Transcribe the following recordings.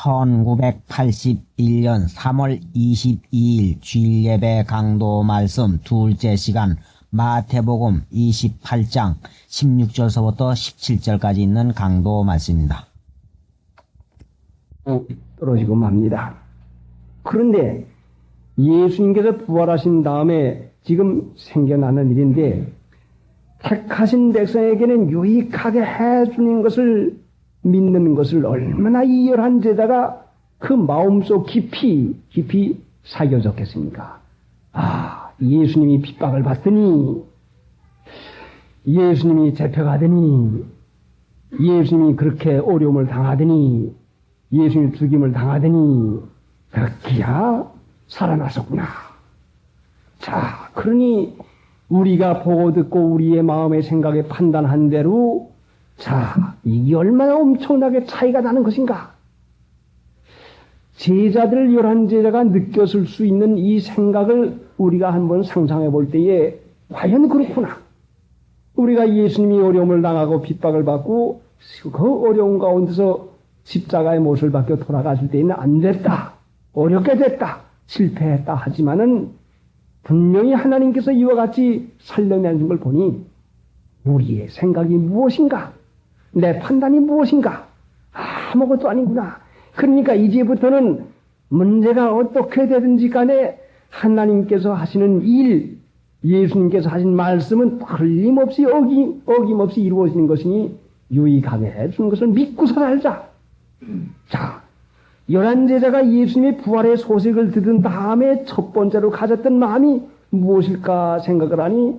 1981년 3월 22일 주일예배 강도 말씀 둘째 시간 마태복음 28장 16절서부터 17절까지 있는 강도 말씀입니다. 떨어지고 맙니다. 그런데 예수님께서 부활하신 다음에 지금 생겨나는 일인데 택하신 백성에게는 유익하게 해주는 것을 믿는 것을 얼마나 이 열한 제자가 그 마음속 깊이 사겨졌겠습니까? 예수님이 핍박을 받더니, 예수님이 잡혀가더니, 예수님이 그렇게 어려움을 당하더니, 예수님 죽임을 당하더니 그렇게야 살아나셨구나. 자, 그러니 우리가 보고 듣고 우리의 마음의 생각에 판단한 대로 자, 이게 얼마나 엄청나게 차이가 나는 것인가? 제자들 11제자가 느꼈을 수 있는 이 생각을 우리가 한번 상상해 볼 때에 과연 그렇구나. 우리가 예수님이 어려움을 당하고 핍박을 받고 그 어려운 가운데서 십자가의 못을 박혀 돌아가실 때에는 안 됐다. 어렵게 됐다. 실패했다. 하지만은 분명히 하나님께서 이와 같이 살려내는 걸 보니 우리의 생각이 무엇인가? 내 판단이 무엇인가? 아무것도 아니구나. 그러니까 이제부터는 문제가 어떻게 되든지 간에 하나님께서 하시는 일, 예수님께서 하신 말씀은 틀림없이 어김없이 이루어지는 것이니 유익하게 해주는 것을 믿고서 살자. 자, 11제자가 예수님의 부활의 소식을 들은 다음에 첫 번째로 가졌던 마음이 무엇일까 생각을 하니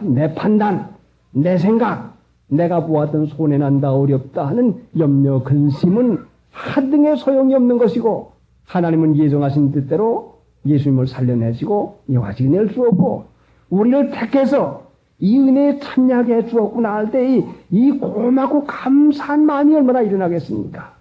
내 판단, 내 생각, 내가 보았던 손해난다 어렵다 하는 염려 근심은 하등의 소용이 없는 것이고 하나님은 예정하신 뜻대로 예수님을 살려내시고 여하지 낼 수 없고 우리를 택해서 이 은혜에 참여하게 해 주었구나 할 때 이 고맙고 감사한 마음이 얼마나 일어나겠습니까?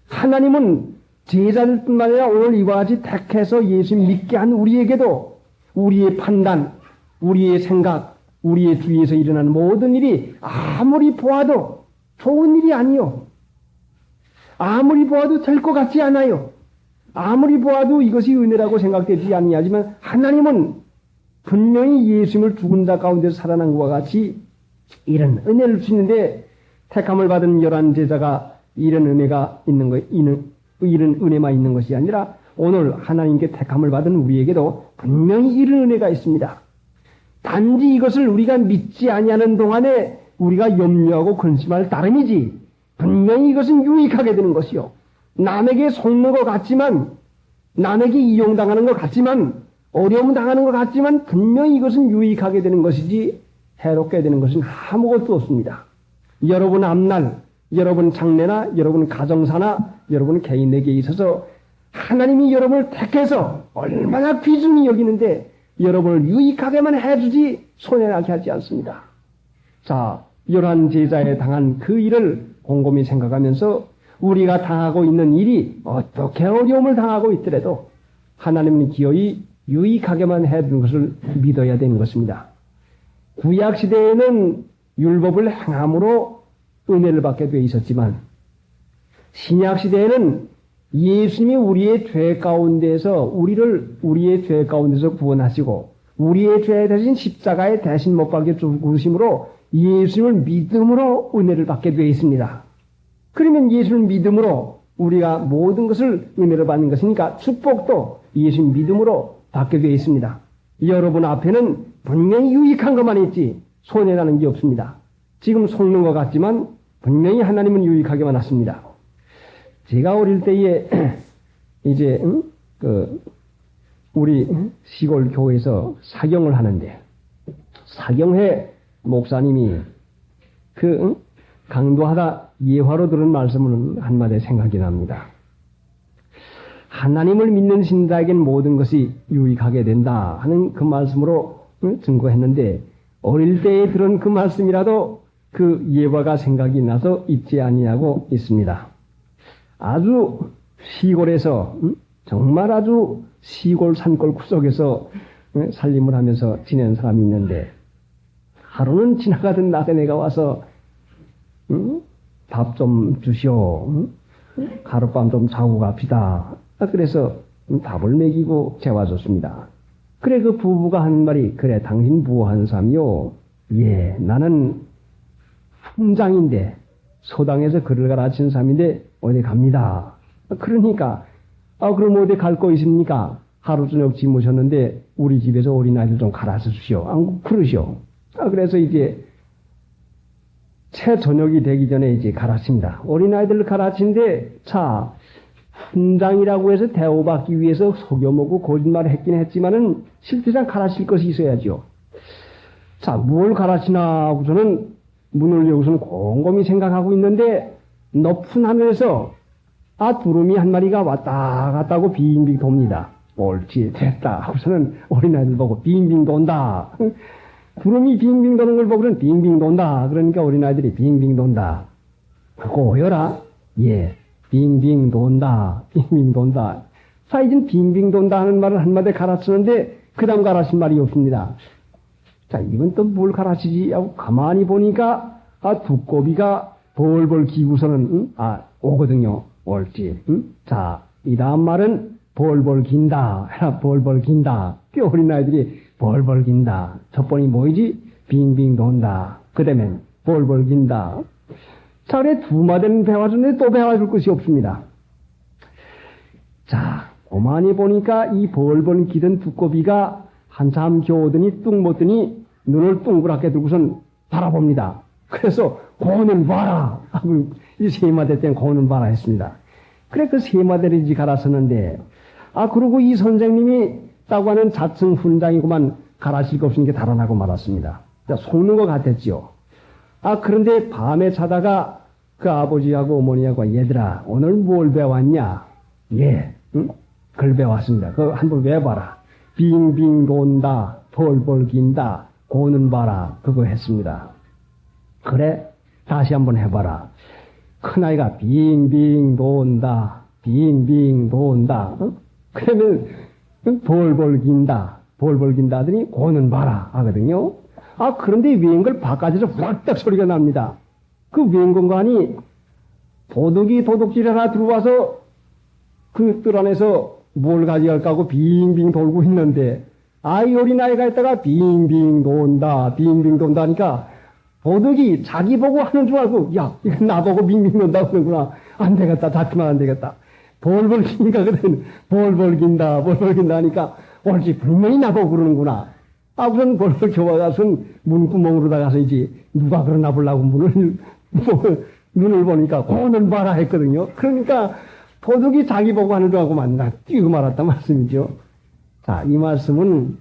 하나님은 제자들뿐만 아니라 오늘 이와 같이 택해서 예수님 믿게 한 우리에게도 우리의 판단, 우리의 생각, 우리의 주위에서 일어나는 모든 일이 아무리 보아도 좋은 일이 아니요. 아무리 보아도 될 것 같지 않아요. 아무리 보아도 이것이 은혜라고 생각되지 아니하지만 하나님은 분명히 예수님을 죽은 자 가운데서 살아난 것과 같이 이런 은혜를 주시는데 택함을 받은 11제자가 이런 은혜가 있는 것, 이런 은혜만 있는 것이 아니라 오늘 하나님께 택함을 받은 우리에게도 분명히 이런 은혜가 있습니다. 단지 이것을 우리가 믿지 아니하는 동안에 우리가 염려하고 근심할 따름이지 분명히 이것은 유익하게 되는 것이요. 남에게 속는 것 같지만 남에게 이용당하는 것 같지만 어려움 당하는 것 같지만 분명히 이것은 유익하게 되는 것이지 해롭게 되는 것은 아무것도 없습니다. 여러분 앞날, 여러분 장래나 여러분 가정사나 여러분 개인에게 있어서 하나님이 여러분을 택해서 얼마나 귀중히 여기는데 여러분을 유익하게만 해주지 손해나게 하지 않습니다. 자, 11제자에 당한 그 일을 곰곰이 생각하면서 우리가 당하고 있는 일이 어떻게 어려움을 당하고 있더라도 하나님은 기어이 유익하게만 해주는 것을 믿어야 되는 것입니다. 구약시대에는 율법을 행함으로 은혜를 받게 되어 있었지만 신약시대에는 예수님이 우리의 죄 가운데서 우리의 죄 가운데서 구원하시고 우리의 죄 대신 십자가에 대신 못 박혀 죽으심으로 예수님을 믿음으로 은혜를 받게 되어 있습니다. 그러면 예수를 믿음으로 우리가 모든 것을 은혜를 받는 것이니까 축복도 예수님 믿음으로 받게 되어 있습니다. 여러분 앞에는 분명히 유익한 것만 있지 손해나는 게 없습니다. 지금 속는 것 같지만 분명히 하나님은 유익하게만 하십니다. 제가 어릴 때에 이제 우리 시골 교회에서 사경을 하는데 사경회 목사님이 강도하다 예화로 들은 말씀은 한마디 생각이 납니다. 하나님을 믿는 신자에겐 모든 것이 유익하게 된다 하는 그 말씀으로 증거했는데 어릴 때에 들은 그 말씀이라도 그 예화가 생각이 나서 잊지 아니하고 있습니다. 아주 시골에서 정말 아주 시골 산골 구석에서 살림을 하면서 지낸 사람이 있는데 하루는 지나가던 낮에 내가 와서 밥 좀 주시오. 하룻밤 좀 자고 갑시다. 그래서 밥을 먹이고 재워줬습니다. 그래 그 부부가 한 말이 그래 당신 무한 삼이요. 예 나는 훈장인데 소당에서 글을 가르친 사람인데 어디 갑니다. 그러니까 그럼 어디 갈 거 있습니까? 하루 저녁 지무셨는데 우리 집에서 어린아이들 좀 가르쳐 주시오. 안 그러시오. 그래서 이제 채 저녁이 되기 전에 이제 가르칩니다. 어린아이들을 가르치는데 자 훈장이라고 해서 대우받기 위해서 속여먹고 거짓말을 했긴 했지만은 실제상 가르칠 것이 있어야죠. 자 뭘 가르치나 하고서는 문을 여고서는 곰곰이 생각하고 있는데 높은 하늘에서 두루미 한 마리가 왔다 갔다 하고 빙빙 돕니다. 옳지 됐다 하고서는 어린아이들 보고 빙빙 돈다. 두루미 빙빙 도는 걸 보고는 빙빙 돈다. 그러니까 어린아이들이 빙빙 돈다. 고여라. 예 빙빙 돈다. 빙빙 돈다. 자 이젠 빙빙 돈다 하는 말을 한마디 가르치는데 그 다음 가르친 말이 없습니다. 자, 이건 또 뭘 가르치지? 하고 가만히 보니까, 두꺼비가 벌벌 기고서는, 오거든요. 옳지. 자, 이 다음 말은 벌벌 긴다. 벌벌 긴다. 꽤 어린아이들이 벌벌 긴다. 첫 번이 뭐이지? 빙빙 돈다. 그 다음엔 벌벌 긴다. 자, 그래 두 마디는 배워주는데 또 배워줄 것이 없습니다. 자, 가만히 보니까 이 벌벌 기던 두꺼비가 한참 겨우더니 뚝 못더니 눈을 둥그랗게 들고선 바라봅니다. 그래서 고는 봐라 하고 이 세 마디 때는 고는 봐라 했습니다. 그래 그 세 마디를 이제 갈았었는데 그리고 이 선생님이 따고 하는 자층 훈장이구만 가르칠 거 없으니까 달아나고 말았습니다. 속는 것 같았지요. 그런데 밤에 자다가 그 아버지하고 어머니하고 얘들아 오늘 뭘 배웠냐? 예, 글 배웠습니다. 그거 한번 외워봐라. 빙빙 돈다, 벌벌 긴다, 고는 봐라. 그거 했습니다. 그래, 다시 한번 해봐라. 큰아이가 빙빙 돈다, 빙빙 돈다. 그러면 벌벌 긴다, 벌벌 긴다 하더니 고는 봐라 하거든요. 그런데 웬걸 바깥에서 후락딱 소리가 납니다. 그 웬 공간이 도둑질 하나 들어와서 그 뜰 안에서 뭘 가져갈까 하고 빙빙 돌고 있는데 이 어린아이가 있다가 빙빙 돈다 빙빙 돈다 하니까 도둑이 자기 보고 하는 줄 알고 야 이거 나보고 빙빙 돈다 그러구나. 안 되겠다. 잡히면 안 되겠다. 벌벌 기니까 그러면 벌벌 긴다 하니까 옳지 분명히 나보고 그러는구나. 우선 벌벌 겨워가서는 문구멍으로 나가서 이제 누가 그러나 보려고 눈을 보니까 고는 봐라 했거든요. 그러니까 도둑이 자기 보고 하는 줄 알고 만나 뛰고 말았단 말씀이죠. 자, 이 말씀은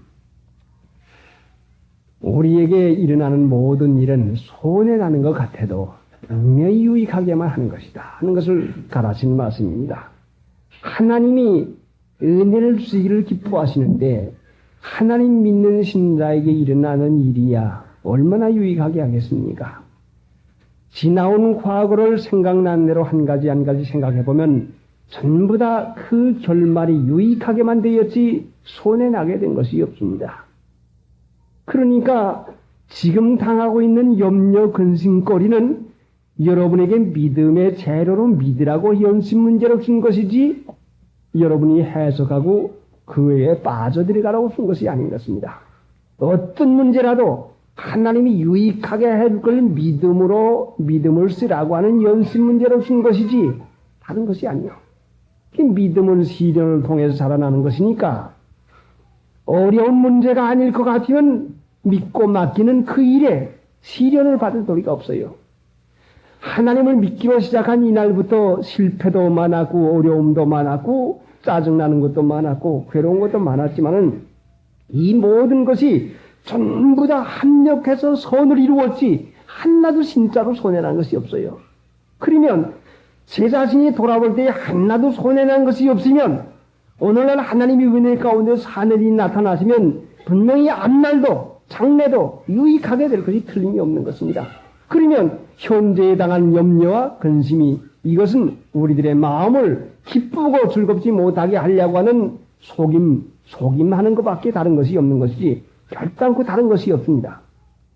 우리에게 일어나는 모든 일은 손해나는 것 같아도 분명히 유익하게만 하는 것이다 하는 것을 가르치는 말씀입니다. 하나님이 은혜를 주시기를 기뻐하시는데 하나님 믿는 신자에게 일어나는 일이야 얼마나 유익하게 하겠습니까? 지나온 과거를 생각난 대로 한 가지 생각해보면 전부 다 그 결말이 유익하게만 되었지 손해나게 된 것이 없습니다. 그러니까 지금 당하고 있는 염려 근심거리는 여러분에게 믿음의 재료로 믿으라고 연습 문제로 준 것이지 여러분이 해석하고 그 외에 빠져들어가라고 쓴 것이 아닌 것입니다. 어떤 문제라도 하나님이 유익하게 해줄 걸 믿음을 쓰라고 하는 연습 문제로 준 것이지 다른 것이 아니요. 믿음은 시련을 통해서 자라나는 것이니까 어려운 문제가 아닐 것 같으면 믿고 맡기는 그 일에 시련을 받을 도리가 없어요. 하나님을 믿기로 시작한 이날부터 실패도 많았고 어려움도 많았고 짜증나는 것도 많았고 괴로운 것도 많았지만은 이 모든 것이 전부 다 합력해서 선을 이루었지 하나도 진짜로 손해난 것이 없어요. 그러면 제 자신이 돌아볼 때 하나도 손해난 것이 없으면 오늘날 하나님이 은혜 가운데 사는 일이 나타나시면 분명히 앞날도 장래도 유익하게 될 것이 틀림이 없는 것입니다. 그러면 현재에 당한 염려와 근심이 이것은 우리들의 마음을 기쁘고 즐겁지 못하게 하려고 하는 속임하는 것밖에 다른 것이 없는 것이지 결단코 다른 것이 없습니다.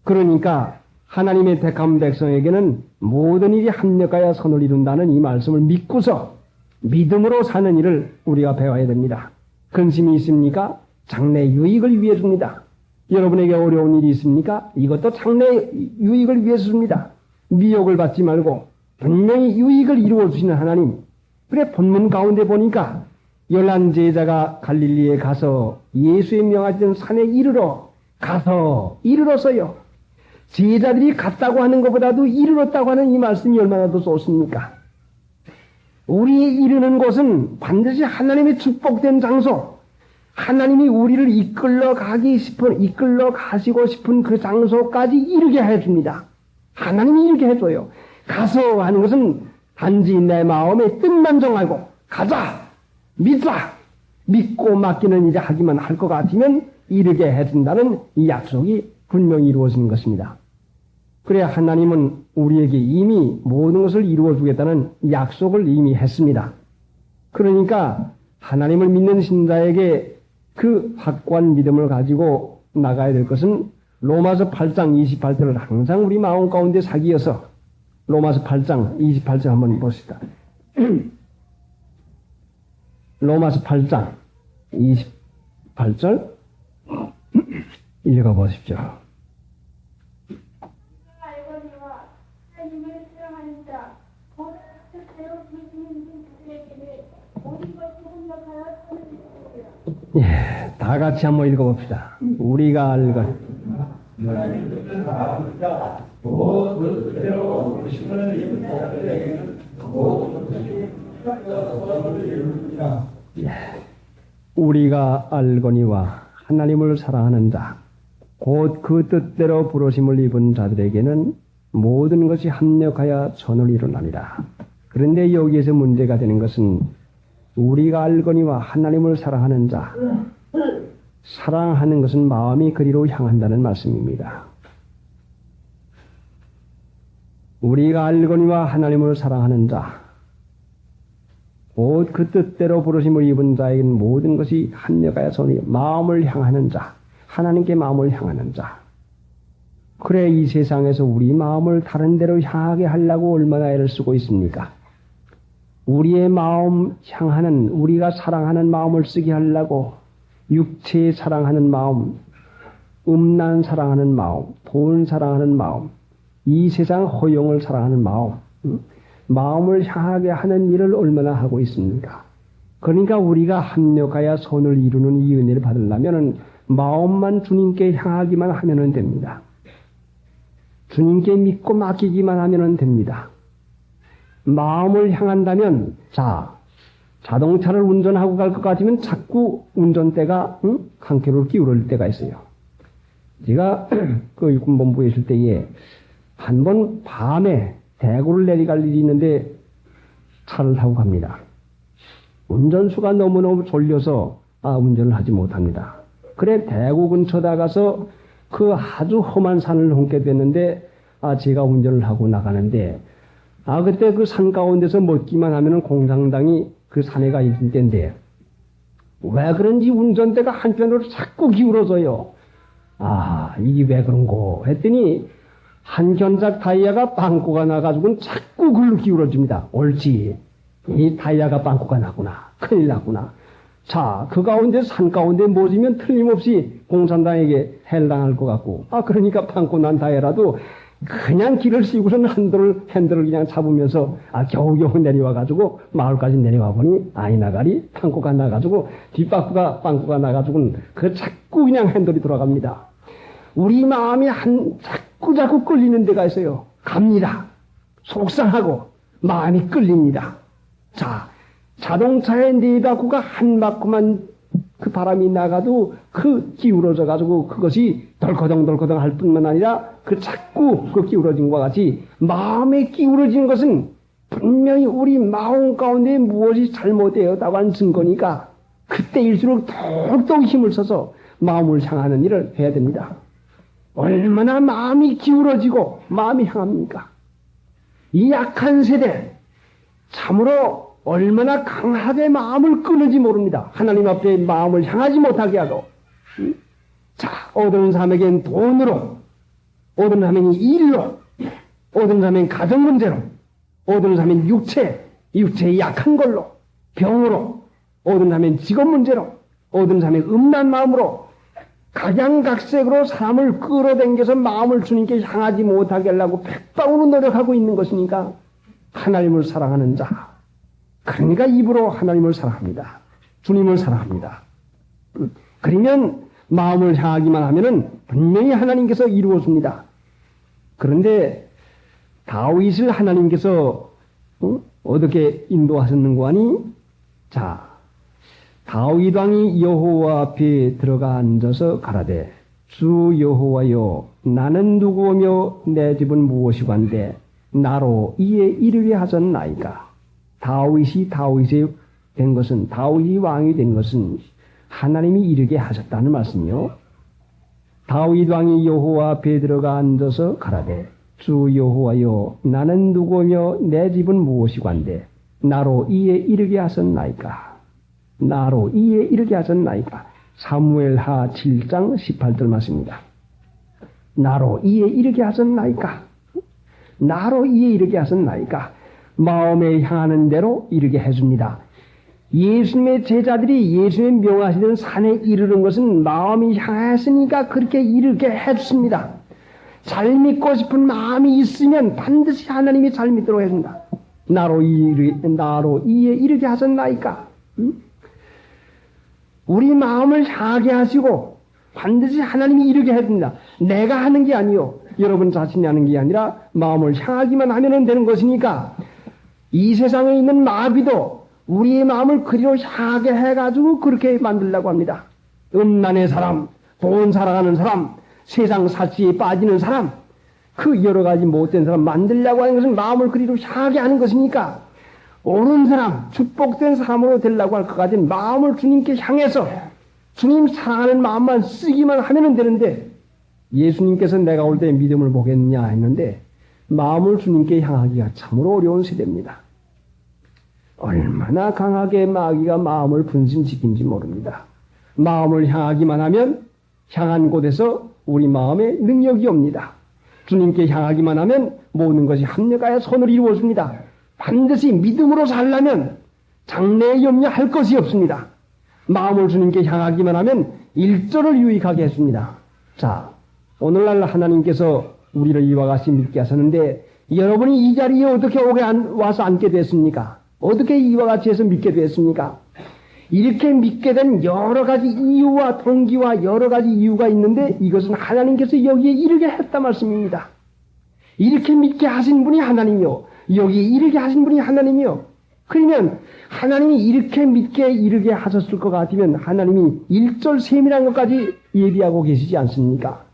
그러니까 하나님의 택한 백성에게는 모든 일이 합력하여 선을 이룬다는 이 말씀을 믿고서 믿음으로 사는 일을 우리가 배워야 됩니다. 근심이 있습니까? 장래 유익을 위해 줍니다. 여러분에게 어려운 일이 있습니까? 이것도 장래 유익을 위해서 줍니다. 미혹을 받지 말고 분명히 유익을 이루어 주시는 하나님. 그래 본문 가운데 보니까 11 제자가 갈릴리에 가서 예수의 명하시던 산에 이르러서요. 제자들이 갔다고 하는 것보다도 이르렀다고 하는 이 말씀이 얼마나 더 좋습니까? 우리 이르는 곳은 반드시 하나님의 축복된 장소, 하나님이 우리를 이끌러 가시고 싶은 그 장소까지 이르게 해줍니다. 하나님이 이르게 해줘요. 가서 하는 것은 단지 내 마음의 뜻만 정하고 가자, 믿자, 믿고 맡기는 일을 하기만 할 것 같으면 이르게 해준다는 이 약속이 분명히 이루어지는 것입니다. 그래 하나님은 우리에게 이미 모든 것을 이루어 주겠다는 약속을 이미 했습니다. 그러니까 하나님을 믿는 신자에게 그 확고한 믿음을 가지고 나가야 될 것은 로마서 8장 28절을 항상 우리 마음 가운데 사기어서 로마서 8장 28절 한번 봅시다. 로마서 8장 28절 읽어보십시오. 예, 다 같이 한번 읽어봅시다. 우리가 알건 우리가 알거니와 하나님을 사랑하는 자, 곧 그 뜻대로 부르심을 입은 자들에게는 모든 것이 합력하여 선을 이루나니라. 그런데 여기에서 문제가 되는 것은 우리가 알거니와 하나님을 사랑하는 자, 사랑하는 것은 마음이 그리로 향한다는 말씀입니다. 우리가 알거니와 하나님을 사랑하는 자, 곧 그 뜻대로 부르심을 입은 자에게는 모든 것이 합력하여 선이 마음을 향하는 자, 하나님께 마음을 향하는 자. 그래 이 세상에서 우리 마음을 다른 데로 향하게 하려고 얼마나 애를 쓰고 있습니까? 우리의 마음 향하는, 우리가 사랑하는 마음을 쓰게 하려고 육체에 사랑하는 마음, 음란 사랑하는 마음, 돈 사랑하는 마음, 이 세상 허용을 사랑하는 마음, 마음을 향하게 하는 일을 얼마나 하고 있습니까? 그러니까 우리가 합력하여 선을 이루는 이 은혜를 받으려면 마음만 주님께 향하기만 하면 됩니다. 주님께 믿고 맡기기만 하면 됩니다. 마음을 향한다면, 자동차를 운전하고 갈 것 같으면 자꾸 운전대가 한켠으로 기울을 때가 있어요. 제가 그 육군본부에 있을 때에 한 번 밤에 대구를 내려갈 일이 있는데 차를 타고 갑니다. 운전수가 너무너무 졸려서 운전을 하지 못합니다. 그래 대구 근처다 가서 그 아주 험한 산을 넘게 됐는데 제가 운전을 하고 나가는데 그때 그 산 가운데서 먹기만 하면은 공산당이 그 산에가 있을 때인데 왜 그런지 운전대가 한편으로 자꾸 기울어져요. 이게 왜 그런고 했더니 한 견작 타이어가 빵꾸가 나가지고는 자꾸 글로 기울어집니다. 옳지. 이 타이어가 빵꾸가 나구나. 큰일 났구나. 그 가운데 산 가운데 모지면 틀림없이 공산당에게 해당할 것 같고 그러니까 빵꾸 난 타이어라도 그냥 길을 씌우고서는 핸들을 그냥 잡으면서 겨우겨우 내려와가지고 마을까지 내려와 보니 나가리 빵꾸가 나가지고 뒷바퀴가 빵꾸가 나가지고는 자꾸 그냥 핸들이 돌아갑니다. 우리 마음이 자꾸 끌리는 데가 있어요. 갑니다. 속상하고 마음이 끌립니다. 자동차의 네 바퀴가 한 바퀴만 그 바람이 나가도 기울어져 가지고 그것이 덜커덩 할 뿐만 아니라 자꾸 기울어진 것과 같이 마음에 기울어진 것은 분명히 우리 마음 가운데 무엇이 잘못되었다고 하는 증거니까 그때일수록 더욱더 힘을 써서 마음을 향하는 일을 해야 됩니다. 얼마나 마음이 기울어지고 마음이 향합니까? 이 약한 세대 참으로 얼마나 강하게 마음을 끊을지 모릅니다. 하나님 앞에 마음을 향하지 못하게 하고 어떤 사람에겐 돈으로, 어떤 사람에겐 일로, 어떤 사람에겐 가정 문제로, 어떤 사람에겐 육체의 약한 걸로 병으로, 어떤 사람은 직업 문제로, 어떤 사람은 음란 마음으로 각양각색으로 사람을 끌어당겨서 마음을 주님께 향하지 못하게 하려고 백방으로 노력하고 있는 것이니까 하나님을 사랑하는 자, 그러니까 입으로 하나님을 사랑합니다. 주님을 사랑합니다. 그러면 마음을 향하기만 하면은 분명히 하나님께서 이루어줍니다. 그런데 다윗을 하나님께서 어떻게 인도하셨는고 하니, 자, 다윗 왕이 여호와 앞에 들어가 앉아서 가라되, 주 여호와여, 나는 누구며 내 집은 무엇이관데 나로 이에 이르게 하셨나이까. 다윗이 된 것은, 다윗이 왕이 된 것은 하나님이 이르게 하셨다는 말씀이요. 다윗 왕이 여호와 앞에 들어가 앉아서 가라되, 주 여호와여, 나는 누구며 내 집은 무엇이관데 나로 이에 이르게 하셨나이까. 나로 이에 이르게 하셨나이까. 사무엘하 7장 18절 말씀입니다. 나로 이에 이르게 하셨나이까. 나로 이에 이르게 하셨나이까. 마음에 향하는 대로 이르게 해줍니다. 예수님의 제자들이 예수님의 명하시던 산에 이르는 것은 마음이 향했으니까 그렇게 이르게 해줍니다. 잘 믿고 싶은 마음이 있으면 반드시 하나님이 잘 믿도록 해준다. 나로 이에 이르게 하셨나이까. 우리 마음을 향하게 하시고 반드시 하나님이 이르게 해줍니다. 내가 하는 게 아니요, 여러분 자신이 하는 게 아니라 마음을 향하기만 하면 되는 것이니까, 이 세상에 있는 마귀도 우리의 마음을 그리로 향하게 해가지고 그렇게 만들려고 합니다. 음란의 사람, 돈 사랑하는 사람, 세상 사치에 빠지는 사람, 그 여러 가지 못된 사람 만들려고 하는 것은 마음을 그리로 향하게 하는 것이니까, 옳은 사람, 축복된 사람으로 되려고 할 것 같은 마음을 주님께 향해서 주님 사랑하는 마음만 쓰기만 하면 되는데, 예수님께서 내가 올 때 믿음을 보겠느냐 했는데 마음을 주님께 향하기가 참으로 어려운 세대입니다. 얼마나 강하게 마귀가 마음을 분심시킨지 모릅니다. 마음을 향하기만 하면 향한 곳에서 우리 마음에 능력이 옵니다. 주님께 향하기만 하면 모든 것이 합력하여 선을 이루어줍니다. 반드시 믿음으로 살려면 장래에 염려할 것이 없습니다. 마음을 주님께 향하기만 하면 일절을 유익하게 했습니다. 자, 오늘날 하나님께서 우리를 이와 같이 믿게 하셨는데, 여러분이 이 자리에 어떻게 와서 앉게 됐습니까? 어떻게 이와 같이 해서 믿게 됐습니까? 이렇게 믿게 된 여러 가지 이유와 동기와 여러 가지 이유가 있는데, 이것은 하나님께서 여기에 이르게 했단 말씀입니다. 이렇게 믿게 하신 분이 하나님이요, 여기에 이르게 하신 분이 하나님이요. 그러면 하나님이 이렇게 믿게 이르게 하셨을 것 같으면 하나님이 일절 세밀한 것까지 예비하고 계시지 않습니까?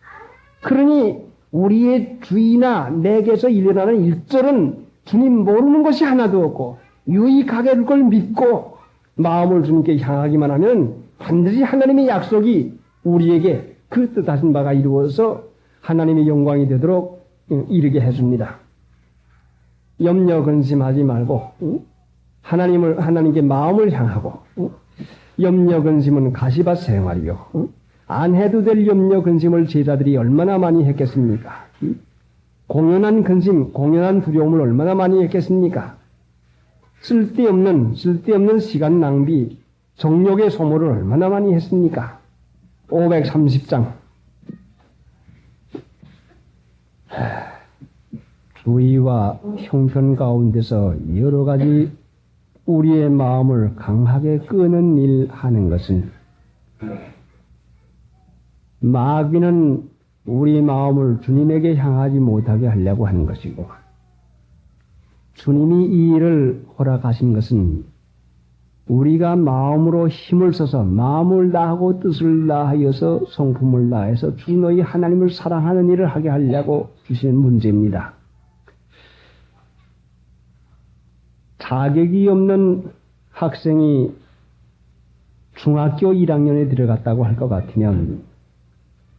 그러니 우리의 주의나 내게서 일어나는 일절은 주님 모르는 것이 하나도 없고, 유익하게 될 걸 믿고 마음을 주님께 향하기만 하면 반드시 하나님의 약속이 우리에게 그 뜻하신 바가 이루어서 하나님의 영광이 되도록 이르게 해줍니다. 염려 근심하지 말고 하나님께 마음을 향하고, 염려 근심은 가시밭 생활이요, 안 해도 될 염려 근심을 제자들이 얼마나 많이 했겠습니까? 공연한 근심, 공연한 두려움을 얼마나 많이 했겠습니까? 쓸데없는 시간 낭비, 정욕의 소모를 얼마나 많이 했습니까? 530장. 주의와 형편 가운데서 여러 가지 우리의 마음을 강하게 끄는 일 하는 것은, 마귀는 우리 마음을 주님에게 향하지 못하게 하려고 하는 것이고, 주님이 이 일을 허락하신 것은 우리가 마음으로 힘을 써서 마음을 다하고 뜻을 다하여서 성품을 다해서 주 너희 하나님을 사랑하는 일을 하게 하려고 주시는 문제입니다. 자격이 없는 학생이 중학교 1학년에 들어갔다고 할 것 같으면,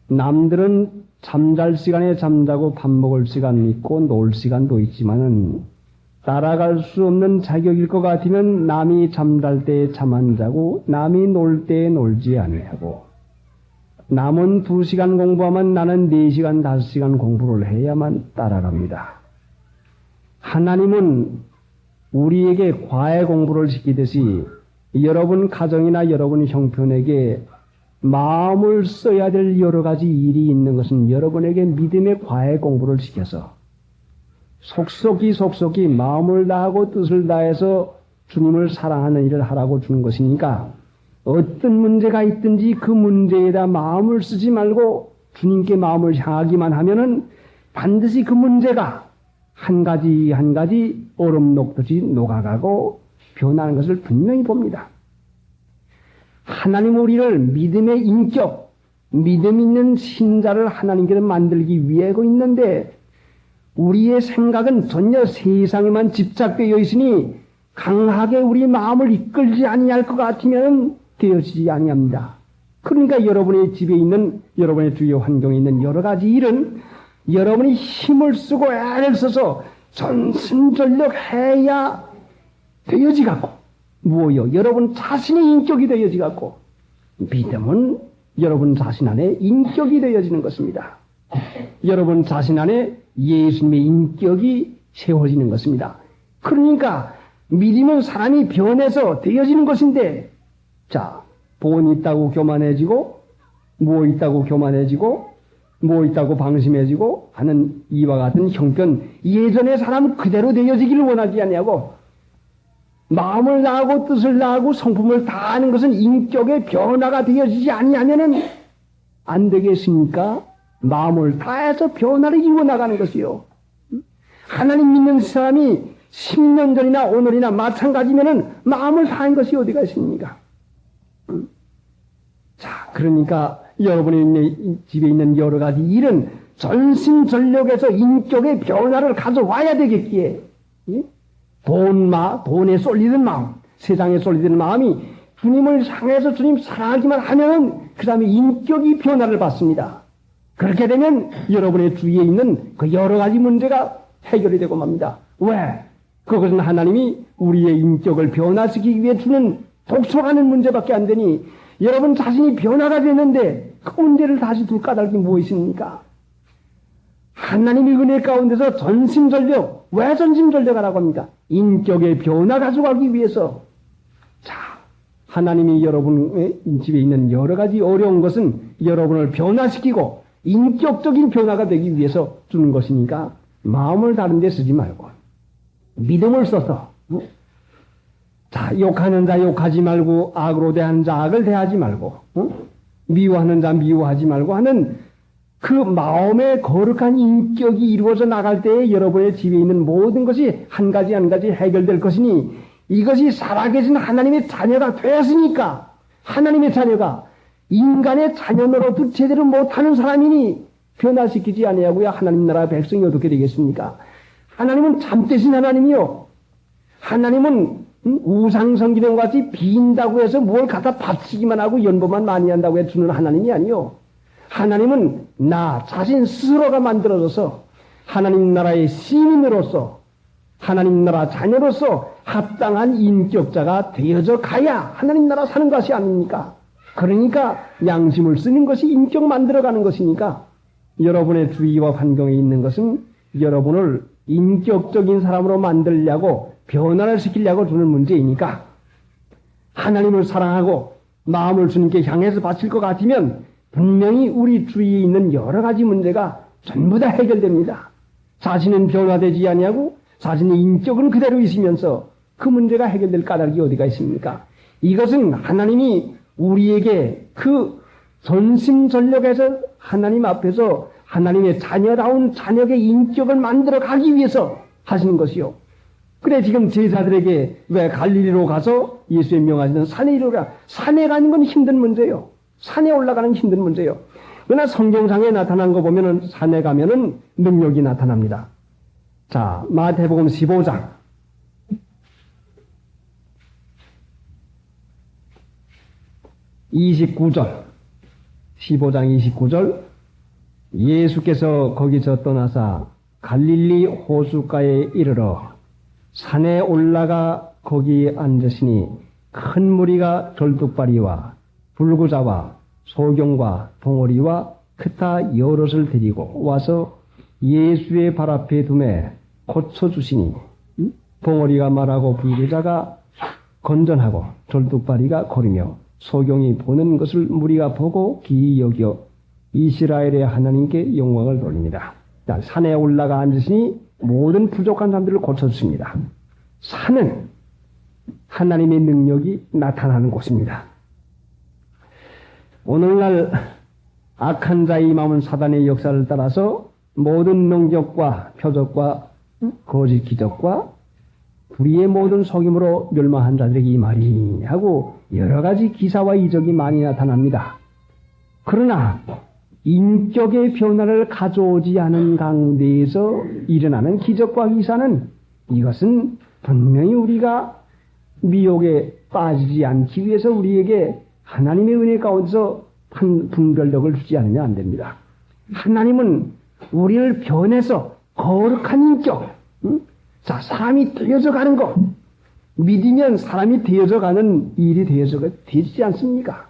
남들은 잠잘 시간에 잠자고 밥 먹을 시간 있고 놀 시간도 있지만은 따라갈 수 없는 자격일 것 같으면 남이 잠잘 때에 잠 안 자고 남이 놀 때에 놀지 아니하고, 남은 2시간 공부하면 나는 4시간 5시간 공부를 해야만 따라갑니다. 하나님은 우리에게 과외 공부를 시키듯이 여러분 가정이나 여러분 형편에게 마음을 써야 될 여러 가지 일이 있는 것은 여러분에게 믿음의 과외 공부를 시켜서 속속이 마음을 다하고 뜻을 다해서 주님을 사랑하는 일을 하라고 주는 것이니까 어떤 문제가 있든지 그 문제에다 마음을 쓰지 말고 주님께 마음을 향하기만 하면은 반드시 그 문제가 한 가지 한 가지 얼음 녹듯이 녹아가고 변하는 것을 분명히 봅니다. 하나님 우리를 믿음의 인격, 믿음 있는 신자를 하나님께로 만들기 위해 하고 있는데 우리의 생각은 전혀 세상에만 집착되어 있으니 강하게 우리 마음을 이끌지 아니할 것 같으면 되어지지 아니합니다. 그러니까 여러분의 집에 있는 여러분의 주요 환경에 있는 여러 가지 일은 여러분이 힘을 쓰고 애를 써서 전심전력해야 되어지갖고 무엇요? 여러분 자신의 인격이 되어지갖고 믿음은 여러분 자신 안에 인격이 되어지는 것입니다. 여러분 자신 안에 예수님의 인격이 세워지는 것입니다. 그러니까 믿음은 사람이 변해서 되어지는 것인데 자, 본 있다고 교만해지고 뭐 있다고 교만해지고 뭐 있다고 방심해지고 하는 이와 같은 형편 예전의 사람 그대로 되어지기를 원하지 않냐고 마음을 다하고 뜻을 다하고 성품을 다하는 것은 인격의 변화가 되어지지 아니하면은 안 되겠습니까? 마음을 다해서 변화를 이루어나가는 것이요. 하나님 믿는 사람이 10년 전이나 오늘이나 마찬가지면은 마음을 다한 것이 어디가 있습니까? 자, 그러니까 여러분의 집에 있는 여러 가지 일은 전심전력에서 인격의 변화를 가져와야 되겠기에 돈에 쏠리는 마음, 세상에 쏠리는 마음이 주님을 향해서 주님 사랑하기만 하면은 그 다음에 인격이 변화를 받습니다. 그렇게 되면 여러분의 주위에 있는 그 여러 가지 문제가 해결이 되고 맙니다. 왜? 그것은 하나님이 우리의 인격을 변화시키기 위해 주는 독촉하는 문제밖에 안 되니 여러분 자신이 변화가 됐는데 그 문제를 다시 둘 까닭이 무엇입니까? 하나님의 은혜 가운데서 전심전력, 왜 전심전력하라고 합니까? 인격의 변화 가져가기 위해서. 자, 하나님이 여러분의 집에 있는 여러 가지 어려운 것은 여러분을 변화시키고 인격적인 변화가 되기 위해서 주는 것이니까 마음을 다른 데 쓰지 말고 믿음을 써서 자, 욕하는 자 욕하지 말고 악으로 대하는 자 악을 대하지 말고 미워하는 자 미워하지 말고 하는 그 마음의 거룩한 인격이 이루어져 나갈 때에 여러분의 집에 있는 모든 것이 한 가지 한 가지 해결될 것이니 이것이 살아계신 하나님의 자녀가 되었으니까 하나님의 자녀가 인간의 자녀 노릇도 제대로 못하는 사람이니 변화시키지 아니하고야 하나님 나라 백성이 어떻게 되겠습니까? 하나님은 참되신 하나님이요. 하나님은 우상성기도 같이 빈다고 해서 뭘 갖다 바치기만 하고 연보만 많이 한다고 해 주는 하나님이 아니요. 하나님은 나 자신 스스로가 만들어져서 하나님 나라의 시민으로서 하나님 나라 자녀로서 합당한 인격자가 되어져 가야 하나님 나라 사는 것이 아닙니까? 그러니까 양심을 쓰는 것이 인격 만들어가는 것이니까 여러분의 주위와 환경에 있는 것은 여러분을 인격적인 사람으로 만들려고 변화를 시키려고 주는 문제이니까 하나님을 사랑하고 마음을 주님께 향해서 바칠 것 같으면 분명히 우리 주위에 있는 여러 가지 문제가 전부 다 해결됩니다. 자신은 변화되지 아니하고 자신의 인격은 그대로 있으면서 그 문제가 해결될 까닭이 어디가 있습니까? 이것은 하나님이 우리에게 그 전심전력에서 하나님 앞에서 하나님의 자녀다운 자녀의 인격을 만들어 가기 위해서 하시는 것이요. 그래 지금 제자들에게 왜 갈릴리로 가서 예수의 명하시는 산에 이르라. 산에 가는 건 힘든 문제요. 산에 올라가는 힘든 문제요. 그러나 성경상에 나타난 거 보면은 산에 가면은 능력이 나타납니다. 자, 마태복음 15장. 29절. 15장 29절. 예수께서 거기서 떠나사 갈릴리 호숫가에 이르러 산에 올라가 거기에 앉으시니 큰 무리가 절뚝발이와 불구자와 소경과 봉오리와 크타 여럿을 데리고 와서 예수의 발 앞에 두매 고쳐주시니 봉오리가 말하고 불구자가 건전하고 절뚝발이가 거리며 소경이 보는 것을 무리가 보고 기이 여겨 이스라엘의 하나님께 영광을 돌립니다. 자, 산에 올라가 앉으시니 모든 부족한 사람들을 고쳐주십니다. 산은 하나님의 능력이 나타나는 곳입니다. 오늘날 악한 자의 마음은 사단의 역사를 따라서 모든 능력과 표적과 거짓 기적과 불의의 모든 속임으로 멸망한 자들에게 이 말이 하고 여러 가지 기사와 이적이 많이 나타납니다. 그러나 인격의 변화를 가져오지 않은 가운데에서 일어나는 기적과 기사는 이것은 분명히 우리가 미혹에 빠지지 않기 위해서 우리에게 하나님의 은혜 가운데서 분별력을 주지 않으면 안 됩니다. 하나님은 우리를 변해서 거룩한 인격, 자, 사람이 되어져 가는 것, 믿으면 사람이 되어져 가는 일이 되지 않습니까?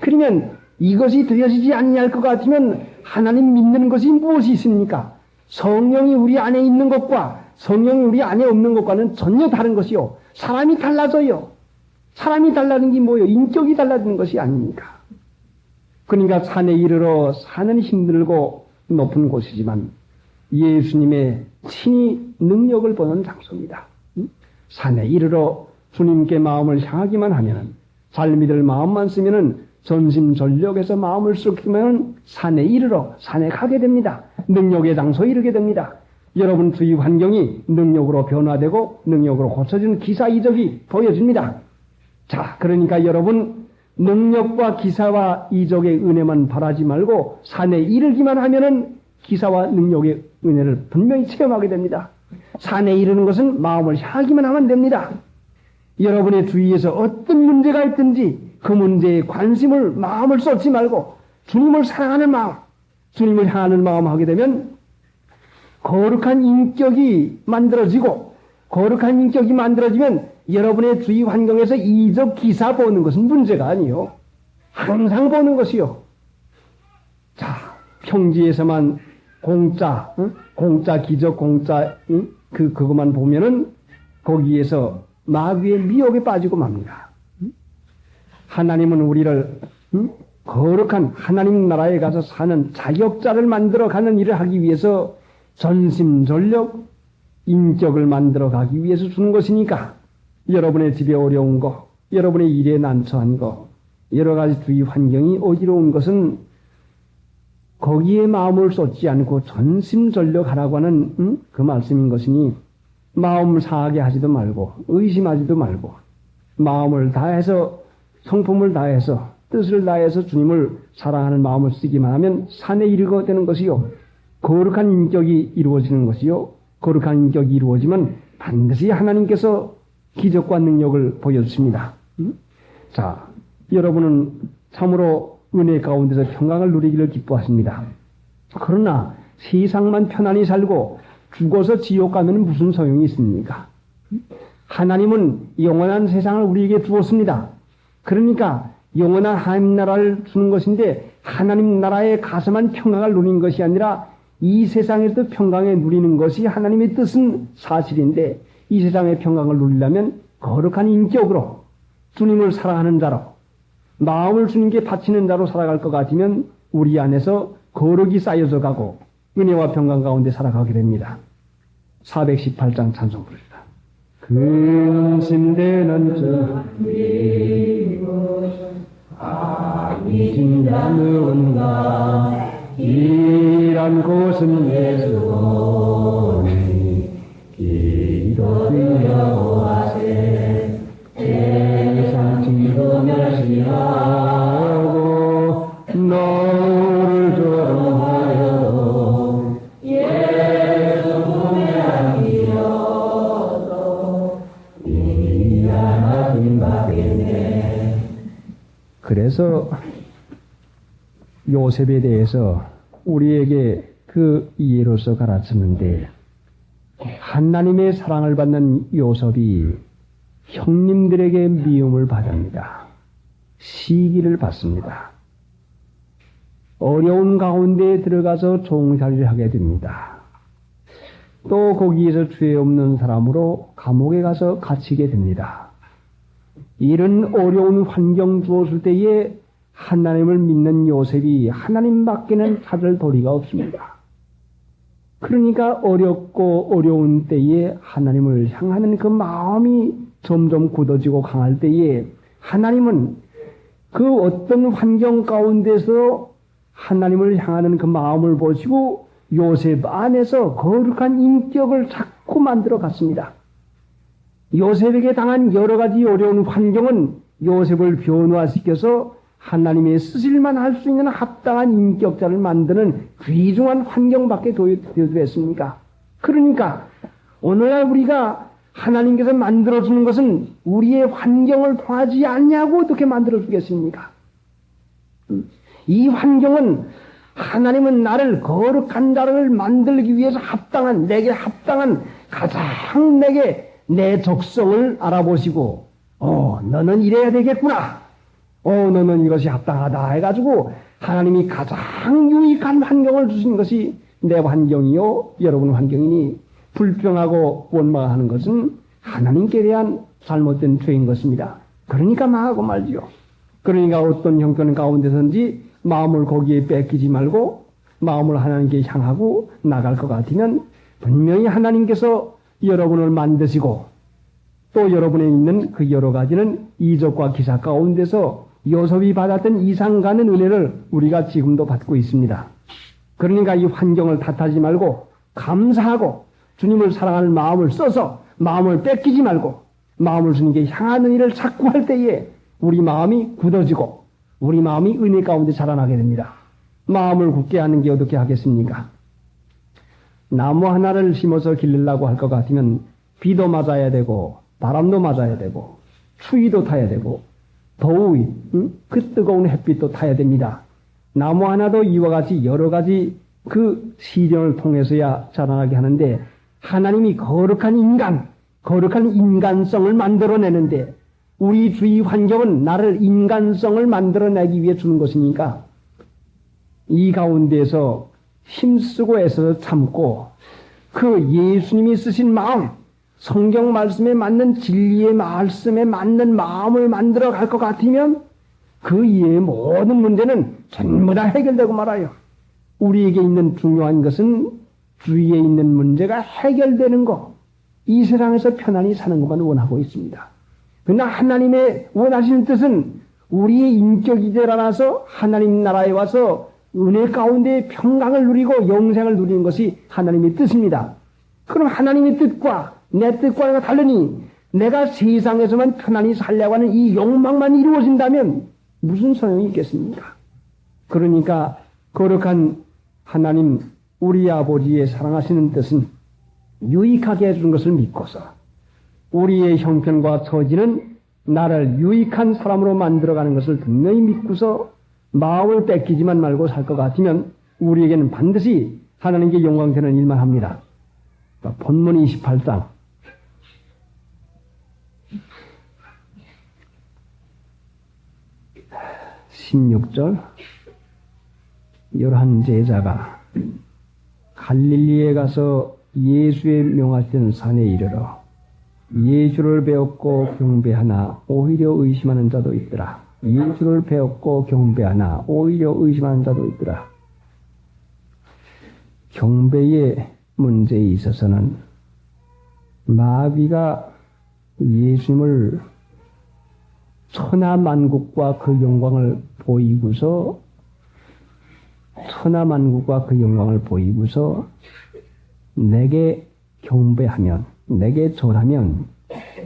그러면 이것이 되어지지 않냐 할 것 같으면 하나님 믿는 것이 무엇이 있습니까? 성령이 우리 안에 있는 것과 성령이 우리 안에 없는 것과는 전혀 다른 것이요. 사람이 달라져요. 사람이 달라진 게 뭐예요? 인격이 달라지는 것이 아닙니까? 그러니까 산에 이르러 산은 힘들고 높은 곳이지만 예수님의 친히 능력을 보는 장소입니다. 산에 이르러 주님께 마음을 향하기만 하면은 잘 믿을 마음만 쓰면은 전심전력에서 마음을 쏟기면 산에 이르러 산에 가게 됩니다. 능력의 장소에 이르게 됩니다. 여러분 주위 환경이 능력으로 변화되고 능력으로 고쳐지는 기사 이적이 보여집니다. 자, 그러니까 여러분 능력과 기사와 이적의 은혜만 바라지 말고 산에 이르기만 하면은 기사와 능력의 은혜를 분명히 체험하게 됩니다. 산에 이르는 것은 마음을 향하기만 하면 됩니다. 여러분의 주위에서 어떤 문제가 있든지 그 문제에 마음을 쏟지 말고 주님을 사랑하는 마음, 주님을 향하는 마음 하게 되면 거룩한 인격이 만들어지고 거룩한 인격이 만들어지면 여러분의 주위 환경에서 이적 기사 보는 것은 문제가 아니요. 항상 보는 것이요. 자, 평지에서만 공짜 기적, 그것만 보면은 거기에서 마귀의 미혹에 빠지고 맙니다. 하나님은 우리를 거룩한 하나님 나라에 가서 사는 자격자를 만들어 가는 일을 하기 위해서 전심전력 인격을 만들어 가기 위해서 주는 것이니까 여러분의 집에 어려운 거, 여러분의 일에 난처한 거, 여러 가지 주위 환경이 어지러운 것은 거기에 마음을 쏟지 않고 전심전력하라고 하는 그 말씀인 것이니 마음을 상하게 하지도 말고 의심하지도 말고 마음을 다해서 성품을 다해서 뜻을 다해서 주님을 사랑하는 마음을 쓰기만 하면 산에 이르게 되는 것이요. 거룩한 인격이 이루어지는 것이요. 거룩한 인격이 이루어지면 반드시 하나님께서 기적과 능력을 보여주십니다. 자, 여러분은 참으로 은혜 가운데서 평강을 누리기를 기뻐하십니다. 그러나 세상만 편안히 살고 죽어서 지옥 가면 무슨 소용이 있습니까? 하나님은 영원한 세상을 우리에게 주었습니다. 그러니까 영원한 하나님 나라를 주는 것인데 하나님 나라에 가서만 평강을 누리는 것이 아니라 이 세상에서도 평강을 누리는 것이 하나님의 뜻은 사실인데 이 세상의 평강을 누리려면 거룩한 인격으로 주님을 사랑하는 자로 마음을 주님께 바치는 자로 살아갈 것 같으면 우리 안에서 거룩이 쌓여져 가고 은혜와 평강 가운데 살아가게 됩니다. 418장 찬송 부릅시다. 근심되는 진짜 누군가 이란 곳은 예수니 기도하여 하세 세상 지도 멸시하고 너를 조롱하여 예수 구매하기여도 미안하긴 받겠네. 그래서 요셉에 대해서 우리에게 그 이해로서 가르쳤는데 하나님의 사랑을 받는 요셉이 형님들에게 미움을 받습니다. 시기를 받습니다. 어려운 가운데 들어가서 종살이를 하게 됩니다. 또 거기에서 죄 없는 사람으로 감옥에 가서 갇히게 됩니다. 이런 어려운 환경 주었을 때에 하나님을 믿는 요셉이 하나님밖에는 찾을 도리가 없습니다. 그러니까 어렵고 어려운 때에 하나님을 향하는 그 마음이 점점 굳어지고 강할 때에 하나님은 그 어떤 환경 가운데서 하나님을 향하는 그 마음을 보시고 요셉 안에서 거룩한 인격을 자꾸 만들어 갔습니다. 요셉에게 당한 여러 가지 어려운 환경은 요셉을 변화시켜서 하나님의 쓰실만 할 수 있는 합당한 인격자를 만드는 귀중한 환경밖에 되었습니까? 그러니까 오늘날 우리가 하나님께서 만들어주는 것은 우리의 환경을 통하지 않냐고 어떻게 만들어주겠습니까? 이 환경은 하나님은 나를 거룩한 자를 만들기 위해서 내게 합당한 가장 내 적성을 알아보시고 너는 이래야 되겠구나. 너는 이것이 합당하다 해가지고 하나님이 가장 유익한 환경을 주신 것이 내 환경이요 여러분 환경이니 불평하고 원망하는 것은 하나님께 대한 잘못된 죄인 것입니다. 그러니까 망하고 말지요. 그러니까 어떤 형편 가운데서든지 마음을 거기에 뺏기지 말고 마음을 하나님께 향하고 나갈 것 같으면 분명히 하나님께서 여러분을 만드시고 또 여러분에 있는 그 여러 가지는 이적과 기사 가운데서 요셉이 받았던 이상 가는 은혜를 우리가 지금도 받고 있습니다. 그러니까 이 환경을 탓하지 말고 감사하고 주님을 사랑하는 마음을 써서 마음을 뺏기지 말고 마음을 주님께 향하는 일을 자꾸 할 때에 우리 마음이 굳어지고 우리 마음이 은혜 가운데 자라나게 됩니다. 마음을 굳게 하는 게 어떻게 하겠습니까? 나무 하나를 심어서 기르려고 할 것 같으면 비도 맞아야 되고 바람도 맞아야 되고 추위도 타야 되고 더위, 그 뜨거운 햇빛도 타야 됩니다. 나무 하나도 이와 같이 여러 가지 그 시련을 통해서야 자라나게 하는데 하나님이 거룩한 인간성을 만들어내는데 우리 주위 환경은 나를 인간성을 만들어내기 위해 주는 것이니까 이 가운데서 힘쓰고 애써서 참고 그 예수님이 쓰신 마음 성경 말씀에 맞는 진리의 말씀에 맞는 마음을 만들어 갈 것 같으면 그 이외의 모든 문제는 전부 다 해결되고 말아요. 우리에게 있는 중요한 것은 주위에 있는 문제가 해결되는 것. 이 세상에서 편안히 사는 것만 원하고 있습니다. 그러나 하나님의 원하시는 뜻은 우리의 인격이 되어나서 하나님 나라에 와서 은혜 가운데 평강을 누리고 영생을 누리는 것이 하나님의 뜻입니다. 그럼 하나님의 뜻과 내 뜻과는 다르니 내가 세상에서만 편안히 살려고 하는 이 욕망만 이루어진다면 무슨 소용이 있겠습니까? 그러니까 거룩한 하나님 우리 아버지의 사랑하시는 뜻은 유익하게 해주는 것을 믿고서 우리의 형편과 처지는 나를 유익한 사람으로 만들어가는 것을 분명히 믿고서 마음을 뺏기지만 말고 살 것 같으면 우리에게는 반드시 하나님께 영광되는 일만 합니다. 본문 28장 16절 열한 제자가 갈릴리에 가서 예수의 명하신 산에 이르러 예수를 배웠고 경배하나 오히려 의심하는 자도 있더라. 예수를 배웠고 경배하나 오히려 의심하는 자도 있더라. 경배의 문제에 있어서는 마귀가 예수님을 천하만국과 그 영광을 보이고서 내게 경배하면 내게 절하면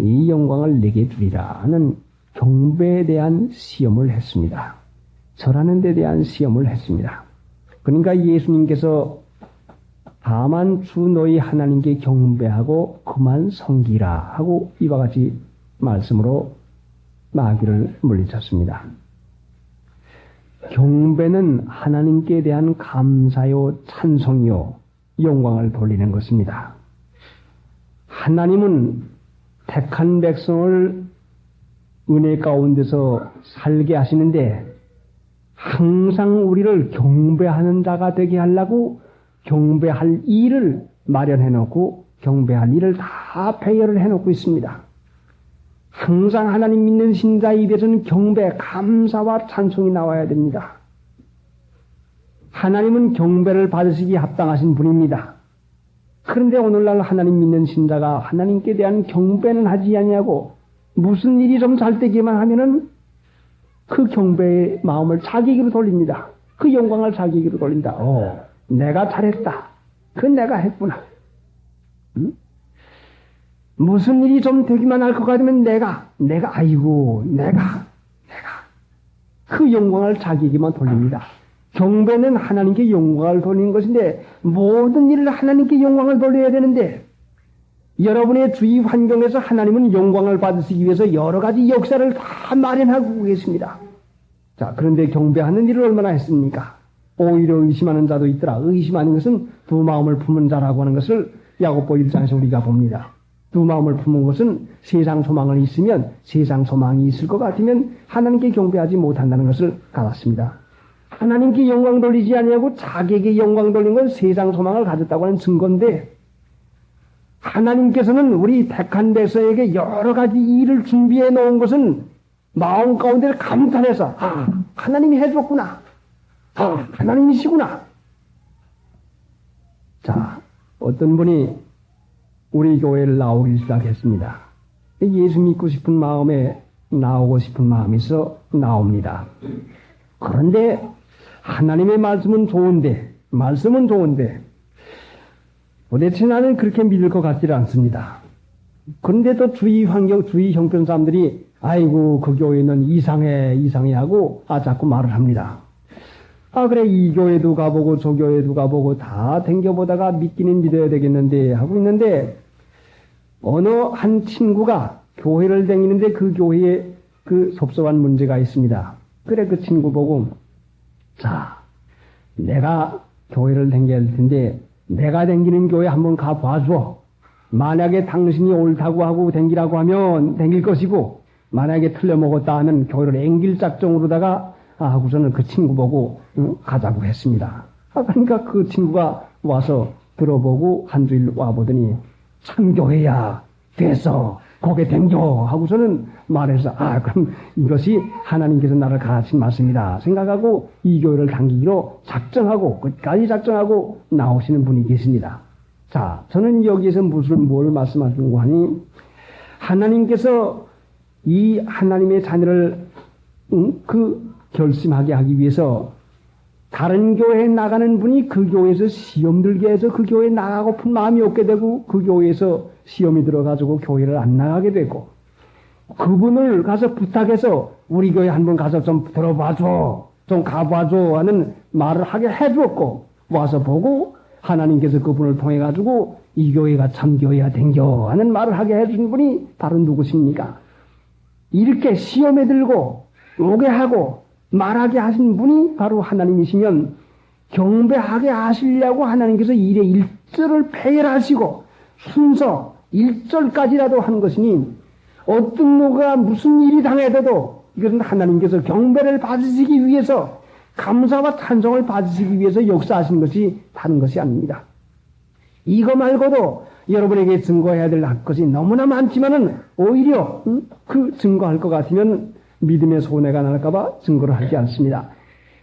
이 영광을 내게 주리라 하는 경배에 대한 시험을 했습니다. 절하는 데 대한 시험을 했습니다. 그러니까 예수님께서 다만 주 너희 하나님께 경배하고 그만 섬기라 하고 이와 같이 말씀으로 마귀를 물리쳤습니다. 경배는 하나님께 대한 감사요 찬송이요 영광을 돌리는 것입니다. 하나님은 택한 백성을 은혜 가운데서 살게 하시는데 항상 우리를 경배하는 자가 되게 하려고 경배할 일을 마련해 놓고 경배할 일을 다 배열을 해 놓고 있습니다. 항상 하나님 믿는 신자의 입에서는 경배, 감사와 찬송이 나와야 됩니다. 하나님은 경배를 받으시기 합당하신 분입니다. 그런데 오늘날 하나님 믿는 신자가 하나님께 대한 경배는 하지 아니하고 무슨 일이 좀 잘 되기만 하면은 그 경배의 마음을 자기에게로 돌립니다. 그 영광을 자기에게로 돌린다. 내가 잘했다. 그건 내가 했구나. 응? 무슨 일이 좀 되기만 할 것 같으면 내가 그 영광을 자기에게만 돌립니다. 경배는 하나님께 영광을 돌리는 것인데 모든 일을 하나님께 영광을 돌려야 되는데 여러분의 주위 환경에서 하나님은 영광을 받으시기 위해서 여러 가지 역사를 다 마련하고 계십니다. 자, 그런데 경배하는 일을 얼마나 했습니까? 오히려 의심하는 자도 있더라. 의심하는 것은 두 마음을 품은 자라고 하는 것을 야고보 1장에서 우리가 봅니다. 두 마음을 품은 것은 세상 소망을 있으면 세상 소망이 있을 것 같으면 하나님께 경배하지 못한다는 것을 알았습니다. 하나님께 영광 돌리지 아니하고 자기에게 영광 돌린 건 세상 소망을 가졌다고 하는 증거인데 하나님께서는 우리 택한 백성에게 여러 가지 일을 준비해 놓은 것은 마음 가운데 감탄해서 하나님이 해줬구나. 하나님이시구나. 자, 어떤 분이 우리 교회를 나오기 시작했습니다. 예수 믿고 싶은 마음에 나오고 싶은 마음이 있어 나옵니다. 그런데 하나님의 말씀은 좋은데 도대체 나는 그렇게 믿을 것 같지 않습니다. 그런데 또 주위 환경, 주위 형편 사람들이 아이고 그 교회는 이상해 하고 자꾸 말을 합니다. 그래 이 교회도 가보고 저 교회도 가보고 다 댕겨보다가 믿기는 믿어야 되겠는데 하고 있는데 어느 한 친구가 교회를 댕기는데 그 교회에 그 섭섭한 문제가 있습니다. 그래 그 친구 보고 자 내가 교회를 댕겨야 할 텐데 내가 댕기는 교회 한번 가봐줘. 만약에 당신이 옳다고 하고 댕기라고 하면 댕길 것이고 만약에 틀려먹었다 하면 교회를 앵길 작정으로다가 하고서는 그 친구 보고 가자고 했습니다. 그러니까 그 친구가 와서 들어보고 한 주일 와보더니 참교회야 됐어 거기에 댕겨 하고서는 말해서 그럼 이것이 하나님께서 나를 가르친 말씀이다 생각하고 이 교회를 당기기로 작정하고 끝까지 작정하고 나오시는 분이 계십니다. 자, 저는 여기에서 뭘 말씀하시는고 하니 하나님께서 이 하나님의 자녀를 결심하게 하기 위해서 다른 교회에 나가는 분이 그 교회에서 시험 들게 해서 그 교회에 나가고픈 마음이 없게 되고 그 교회에서 시험이 들어가지고 교회를 안 나가게 되고 그분을 가서 부탁해서 우리 교회 한번 가서 좀 들어봐줘 좀 가봐줘 하는 말을 하게 해주었고 와서 보고 하나님께서 그분을 통해 가지고 이 교회가 참 교회야 댕겨 하는 말을 하게 해준 분이 바로 누구십니까? 이렇게 시험에 들고 오게 하고 말하게 하신 분이 바로 하나님이시면 경배하게 하시려고 하나님께서 일의 일절을 폐혈하시고 순서 1절까지라도 한 것이니 어떤 누가 무슨 일이 당해도 이것은 하나님께서 경배를 받으시기 위해서 감사와 찬송을 받으시기 위해서 역사하신 것이 다른 것이 아닙니다. 이거 말고도 여러분에게 증거해야 될 것이 너무나 많지만은 오히려 그 증거할 것 같으면 믿음의 손해가 날까봐 증거를 하지 않습니다.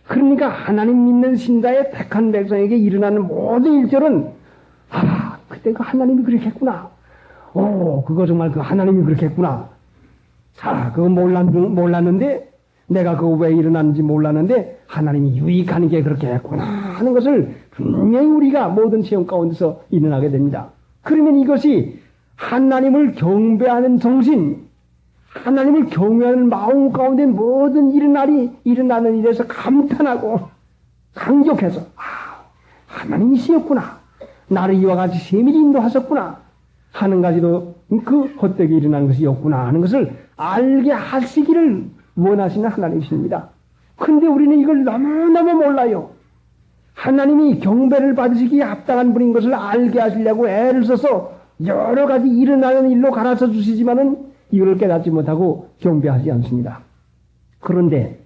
그러니까 하나님 믿는 신자의 택한 백성에게 일어나는 모든 일절은 그때 그 하나님이 그렇게 했구나. 그거 정말 그 하나님이 그렇게 했구나. 그거 몰랐는데 내가 그거 왜 일어났는지 몰랐는데 하나님이 유익한 게 그렇게 했구나 하는 것을 분명히 우리가 모든 체험 가운데서 일어나게 됩니다. 그러면 이것이 하나님을 경배하는 정신, 하나님을 경외하는 마음 가운데 모든 일어나는 일에서 감탄하고 감격해서 하나님이시였구나. 나를 이와 같이 세밀히 인도하셨구나 하는 가지도 그 헛되게 일어나는 것이 없구나 하는 것을 알게 하시기를 원하시는 하나님이십니다. 그런데 우리는 이걸 너무너무 몰라요. 하나님이 경배를 받으시기에 합당한 분인 것을 알게 하시려고 애를 써서 여러 가지 일어나는 일로 가르쳐 주시지만은 이걸 깨닫지 못하고 경배하지 않습니다. 그런데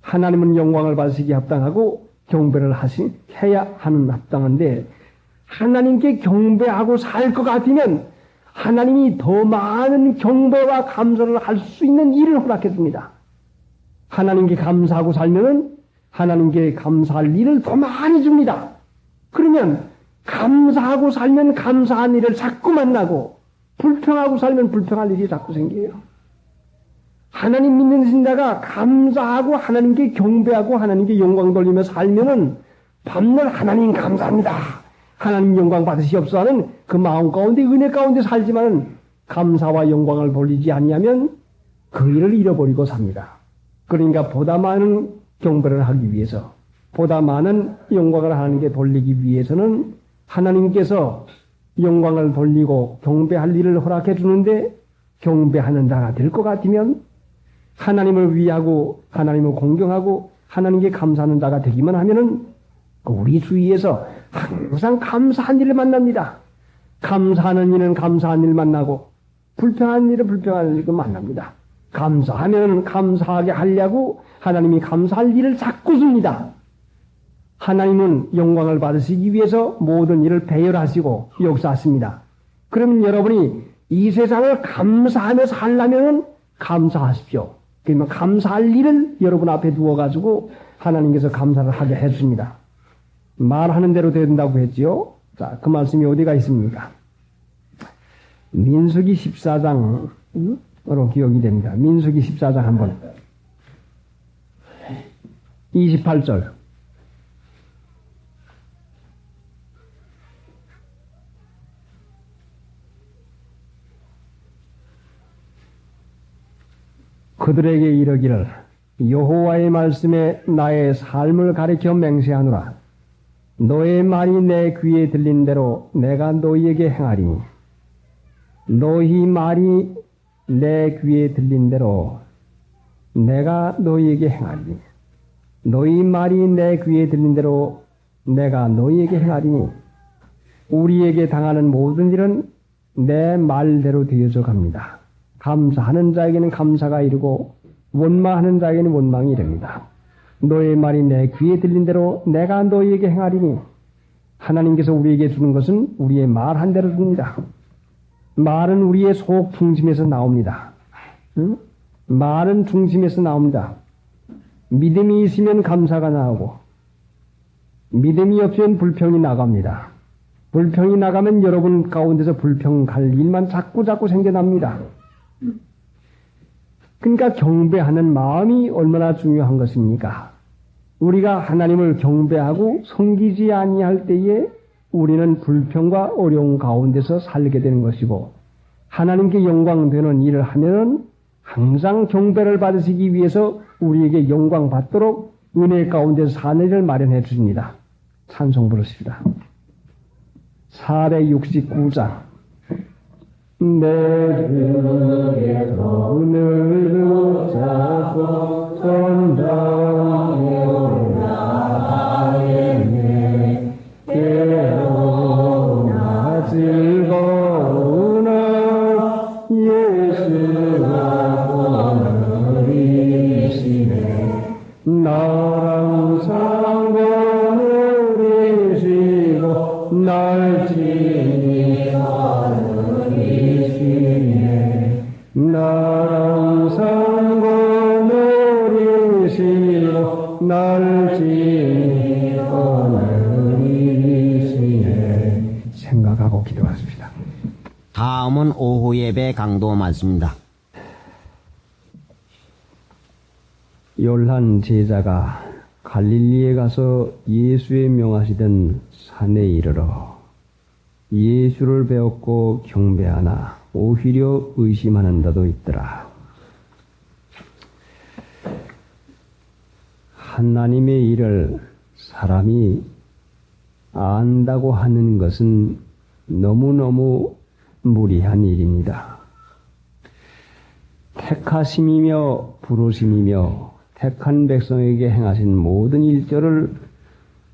하나님은 영광을 받으시기에 합당하고 경배를 해야 하는 합당한데 하나님께 경배하고 살 것 같으면 하나님이 더 많은 경배와 감사를 할 수 있는 일을 허락해 줍니다. 하나님께 감사하고 살면은 하나님께 감사할 일을 더 많이 줍니다. 그러면 감사하고 살면 감사한 일을 자꾸 만나고 불평하고 살면 불평할 일이 자꾸 생겨요. 하나님 믿는 신자가 감사하고 하나님께 경배하고 하나님께 영광 돌리며 살면은 밤낮 하나님 감사합니다. 하나님 영광 받으시옵소서 하는 그 마음 가운데 은혜 가운데 살지만 감사와 영광을 돌리지 아니하면 그 일을 잃어버리고 삽니다. 그러니까 보다 많은 경배를 하기 위해서 보다 많은 영광을 하나님께 돌리기 위해서는 하나님께서 영광을 돌리고 경배할 일을 허락해 주는데 경배하는 자가 될 것 같으면 하나님을 위하고 하나님을 공경하고 하나님께 감사하는 자가 되기만 하면은 우리 주위에서 항상 감사한 일을 만납니다. 감사하는 일은 감사한 일 만나고 불평한 일은 불평한 일을 만납니다. 감사하면 감사하게 하려고 하나님이 감사할 일을 자꾸 줍니다. 하나님은 영광을 받으시기 위해서 모든 일을 배열하시고 역사하십니다. 그러면 여러분이 이 세상을 감사하며 살려면 감사하십시오. 그러면 감사할 일을 여러분 앞에 두어가지고 하나님께서 감사를 하게 해줍니다. 말하는 대로 된다고 했지요. 자, 그 말씀이 어디가 있습니까? 민수기 14장으로 기억이 됩니다. 민수기 14장 한번 28절 그들에게 이르기를 여호와의 말씀에 나의 삶을 가리켜 맹세하노라. 너의 말이 내 귀에 들린 대로 내가 너희에게 행하리니 너희 말이 내 귀에 들린 대로 내가 너희에게 행하리니 너희 말이 내 귀에 들린 대로 내가 너희에게 행하리니 우리에게 당하는 모든 일은 내 말대로 되어져 갑니다. 감사하는 자에게는 감사가 이르고 원망하는 자에게는 원망이 이릅니다. 너의 말이 내 귀에 들린 대로 내가 너희에게 행하리니 하나님께서 우리에게 주는 것은 우리의 말 한 대로 줍니다. 말은 우리의 속 중심에서 나옵니다. 응? 말은 중심에서 나옵니다. 믿음이 있으면 감사가 나오고 믿음이 없으면 불평이 나갑니다. 불평이 나가면 여러분 가운데서 불평 갈 일만 자꾸 생겨납니다. 그러니까 경배하는 마음이 얼마나 중요한 것입니까? 우리가 하나님을 경배하고 섬기지 아니할 때에 우리는 불평과 어려움 가운데서 살게 되는 것이고 하나님께 영광되는 일을 하면은 항상 경배를 받으시기 위해서 우리에게 영광 받도록 은혜 가운데서 사는 일을 마련해 주십니다. 찬송 부르십니다. 469장 내 주의 손을 붙잡고 전당에 올라가겠네. 괴로우나 즐거우나 예수가 오늘 이시네. 나랑 상관을 이시고 날 지니하는 이시네. 나랑 상관을 이시고 날 지니하는 이시네. 생각하고 기도하십시다. 다음은 오후 예배 강도 말씀입니다. 요한 제자가 갈릴리에 가서 예수의 명하시던 산에 이르러 예수를 배웠고 경배하나 오히려 의심하는 자도 있더라. 하나님의 일을 사람이 안다고 하는 것은 너무너무 무리한 일입니다. 택하심이며 부르심이며 택한 백성에게 행하신 모든 일들을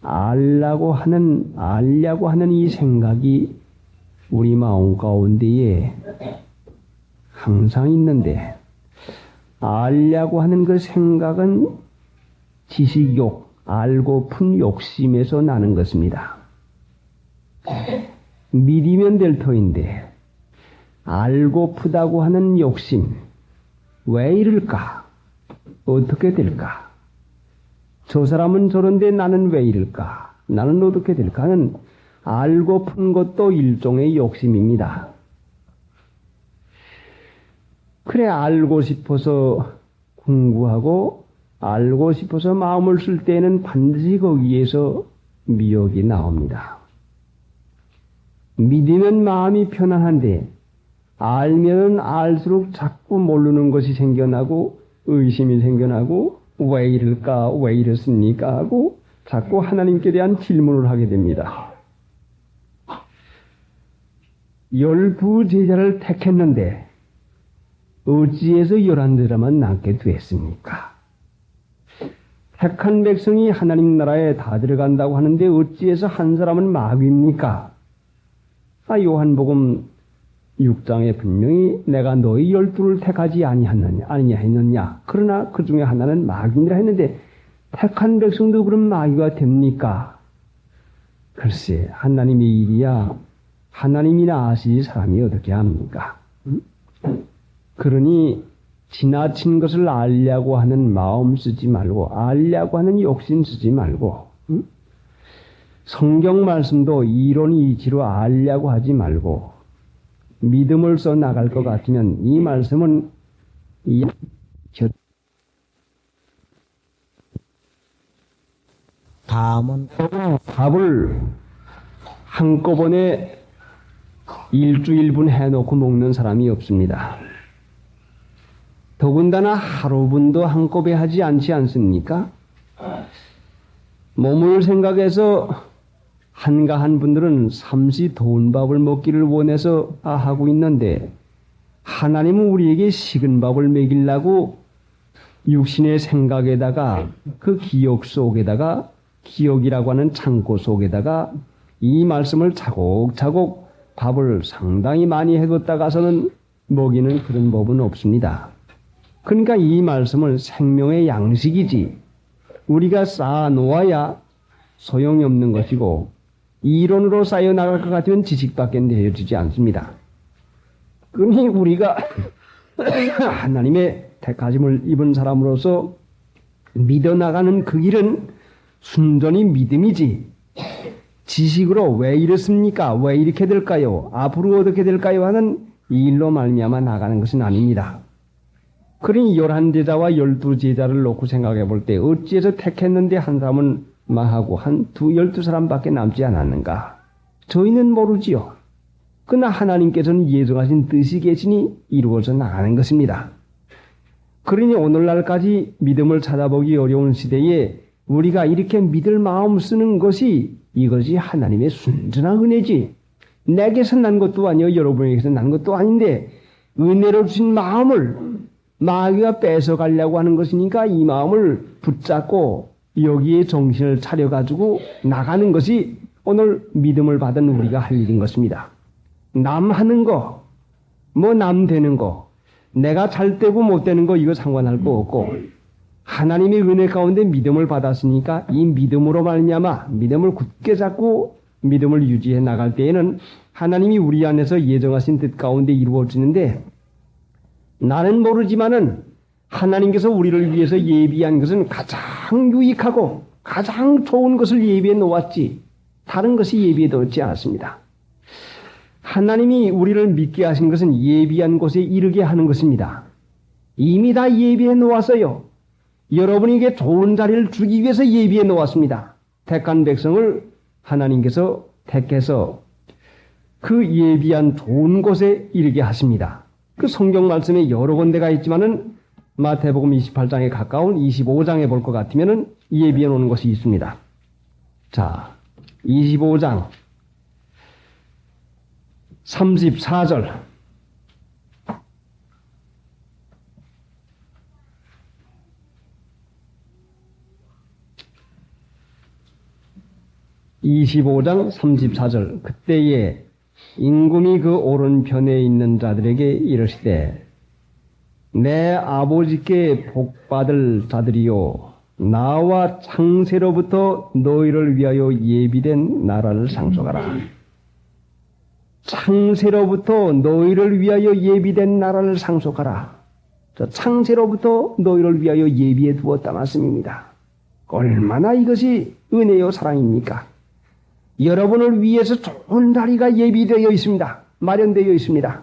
알려고 하는 이 생각이 우리 마음 가운데에 항상 있는데, 알려고 하는 그 생각은 지식욕, 알고픈 욕심에서 나는 것입니다. 믿으면 될 터인데 알고프다고 하는 욕심, 왜 이럴까? 어떻게 될까? 저 사람은 저런데 나는 왜 이럴까? 나는 어떻게 될까? 하는 알고픈 것도 일종의 욕심입니다. 그래, 알고 싶어서 공부하고 알고 싶어서 마음을 쓸 때에는 반드시 거기에서 미혹이 나옵니다. 믿으면 마음이 편안한데 알면은 알수록 자꾸 모르는 것이 생겨나고 의심이 생겨나고 왜 이럴까, 왜 이렇습니까 하고 자꾸 하나님께 대한 질문을 하게 됩니다. 12제자를 택했는데 어찌해서 11제자만 남게 됐습니까? 택한 백성이 하나님 나라에 다 들어간다고 하는데 어찌해서 한 사람은 마귀입니까? 요한복음 6장에 분명히 내가 너희 12를 택하지 아니냐 했느냐. 그러나 그 중에 하나는 마귀니라 했는데 택한 백성도 그럼 마귀가 됩니까? 글쎄, 하나님의 일이야 하나님이나 아시지 사람이 어떻게 합니까? 그러니 지나친 것을 알려고 하는 마음 쓰지 말고 알려고 하는 욕심 쓰지 말고 성경 말씀도 이론이 이치로 알려고 하지 말고 믿음을 써 나갈 것 같으면 이 말씀은 다음은 밥을 한꺼번에 일주일분 해놓고 먹는 사람이 없습니다. 더군다나 하루분도 한꺼번에 하지 않지 않습니까? 몸을 생각해서 한가한 분들은 삼시 더운 밥을 먹기를 원해서 하고 있는데 하나님은 우리에게 식은 밥을 먹이려고 육신의 생각에다가 그 기억 속에다가 기억이라고 하는 창고 속에다가 이 말씀을 차곡차곡 밥을 상당히 많이 해뒀다 가서는 먹이는 그런 법은 없습니다. 그러니까 이 말씀을 생명의 양식이지 우리가 쌓아 놓아야 소용이 없는 것이고 이론으로 쌓여 나갈 것 같으면 지식밖에 내어지지 않습니다. 그러니 우리가 하나님의 택하심을 입은 사람으로서 믿어나가는 그 길은 순전히 믿음이지 지식으로 왜 이렇습니까? 왜 이렇게 될까요? 앞으로 어떻게 될까요? 하는 이 일로 말미암아 나가는 것은 아닙니다. 그러니 11제자와 12제자를 놓고 생각해 볼 때 어찌해서 택했는데 한 사람은 마하고 12사람밖에 남지 않았는가? 저희는 모르지요. 그러나 하나님께서는 예정하신 뜻이 계시니 이루어져 나가는 것입니다. 그러니 오늘날까지 믿음을 찾아보기 어려운 시대에 우리가 이렇게 믿을 마음 쓰는 것이 이것이 하나님의 순전한 은혜지. 내게서 난 것도 아니요 여러분에게서 난 것도 아닌데 은혜로 주신 마음을 마귀가 뺏어가려고 하는 것이니까 이 마음을 붙잡고 여기에 정신을 차려가지고 나가는 것이 오늘 믿음을 받은 우리가 할 일인 것입니다. 남 하는 거, 남 되는 거, 내가 잘 되고 못 되는 거 이거 상관할 거 없고 하나님의 은혜 가운데 믿음을 받았으니까 이 믿음으로 말미암아 믿음을 굳게 잡고 믿음을 유지해 나갈 때에는 하나님이 우리 안에서 예정하신 뜻 가운데 이루어지는데 나는 모르지만은 하나님께서 우리를 위해서 예비한 것은 가장 유익하고 가장 좋은 것을 예비해 놓았지 다른 것이 예비해 놓지 않았습니다. 하나님이 우리를 믿게 하신 것은 예비한 곳에 이르게 하는 것입니다. 이미 다 예비해 놓았어요. 여러분에게 좋은 자리를 주기 위해서 예비해 놓았습니다. 택한 백성을 하나님께서 택해서 그 예비한 좋은 곳에 이르게 하십니다. 그 성경 말씀에 여러 군데가 있지만은 마태복음 28장에 가까운 25장에 볼 것 같으면은 예비해 놓은 것이 있습니다. 자, 25장 34절. (25장) 34절. 그때에 임금이 그 오른편에 있는 자들에게 이르시되 내 아버지께 복받을 자들이요 나와 창세로부터 너희를 위하여 예비된 나라를 상속하라. 창세로부터 너희를 위하여 예비된 나라를 상속하라. 창세로부터 너희를 위하여 예비해 두었다 말씀입니다. 얼마나 이것이 은혜요 사랑입니까? 여러분을 위해서 좋은 자리가 예비되어 있습니다. 마련되어 있습니다.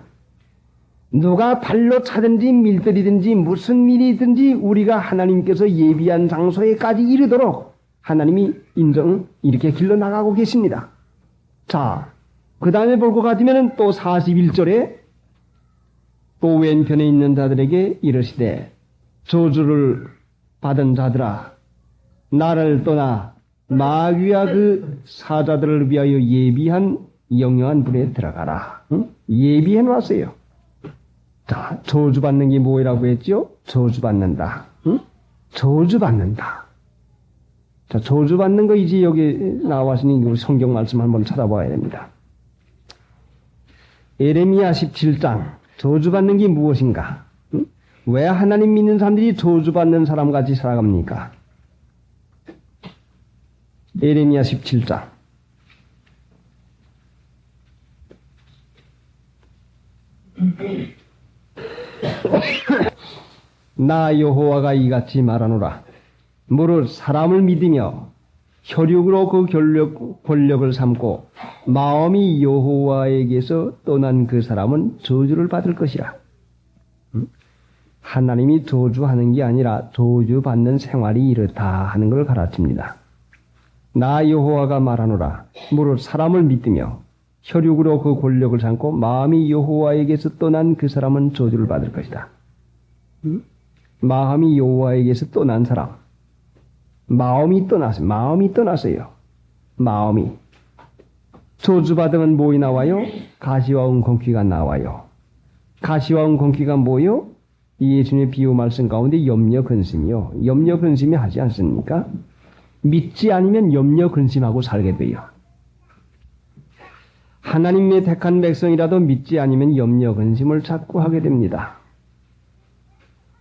누가 발로 차든지 밀들이든지 무슨 일이든지 우리가 하나님께서 예비한 장소에까지 이르도록 하나님이 이렇게 길러나가고 계십니다. 자, 그 다음에 볼 것 같으면 또 41절에 또 왼편에 있는 자들에게 이르시되 저주를 받은 자들아 나를 떠나 마귀와 그 사자들을 위하여 예비한 영영한 불에 들어가라. 응? 예비해 놨어요. 자, 저주받는 게 뭐라고 했죠? 저주받는다. 응? 저주받는다. 자, 저주받는 거 이제 여기 나와서니 우리 성경 말씀 한번 찾아봐야 됩니다. 에레미야 17장 저주받는 게 무엇인가? 응? 왜 하나님 믿는 사람들이 저주받는 사람같이 살아갑니까? 에레미야 17장 나 여호와가 이같이 말하노라. 무릇 사람을 믿으며 혈육으로 그 권력을 삼고 마음이 여호와에게서 떠난 그 사람은 저주를 받을 것이라. 하나님이 저주하는 게 아니라 저주받는 생활이 이렇다 하는 걸 가르칩니다. 나 여호와가 말하노라. 무릇 사람을 믿으며 혈육으로 그 권력을 삼고 마음이 여호와에게서 떠난 그 사람은 저주를 받을 것이다. 마음이 여호와에게서 떠난 사람. 마음이 떠났어요. 마음이. 저주받으면 뭐이 나와요? 가시와 웅konkr이가 나와요. 가시와 웅konkr이가 뭐요? 예수님의 비유 말씀 가운데 염려 근심이요. 염려 근심이 하지 않습니까? 믿지 않으면 염려 근심하고 살게 돼요. 하나님의 택한 백성이라도 믿지 않으면 염려 근심을 자꾸 하게 됩니다.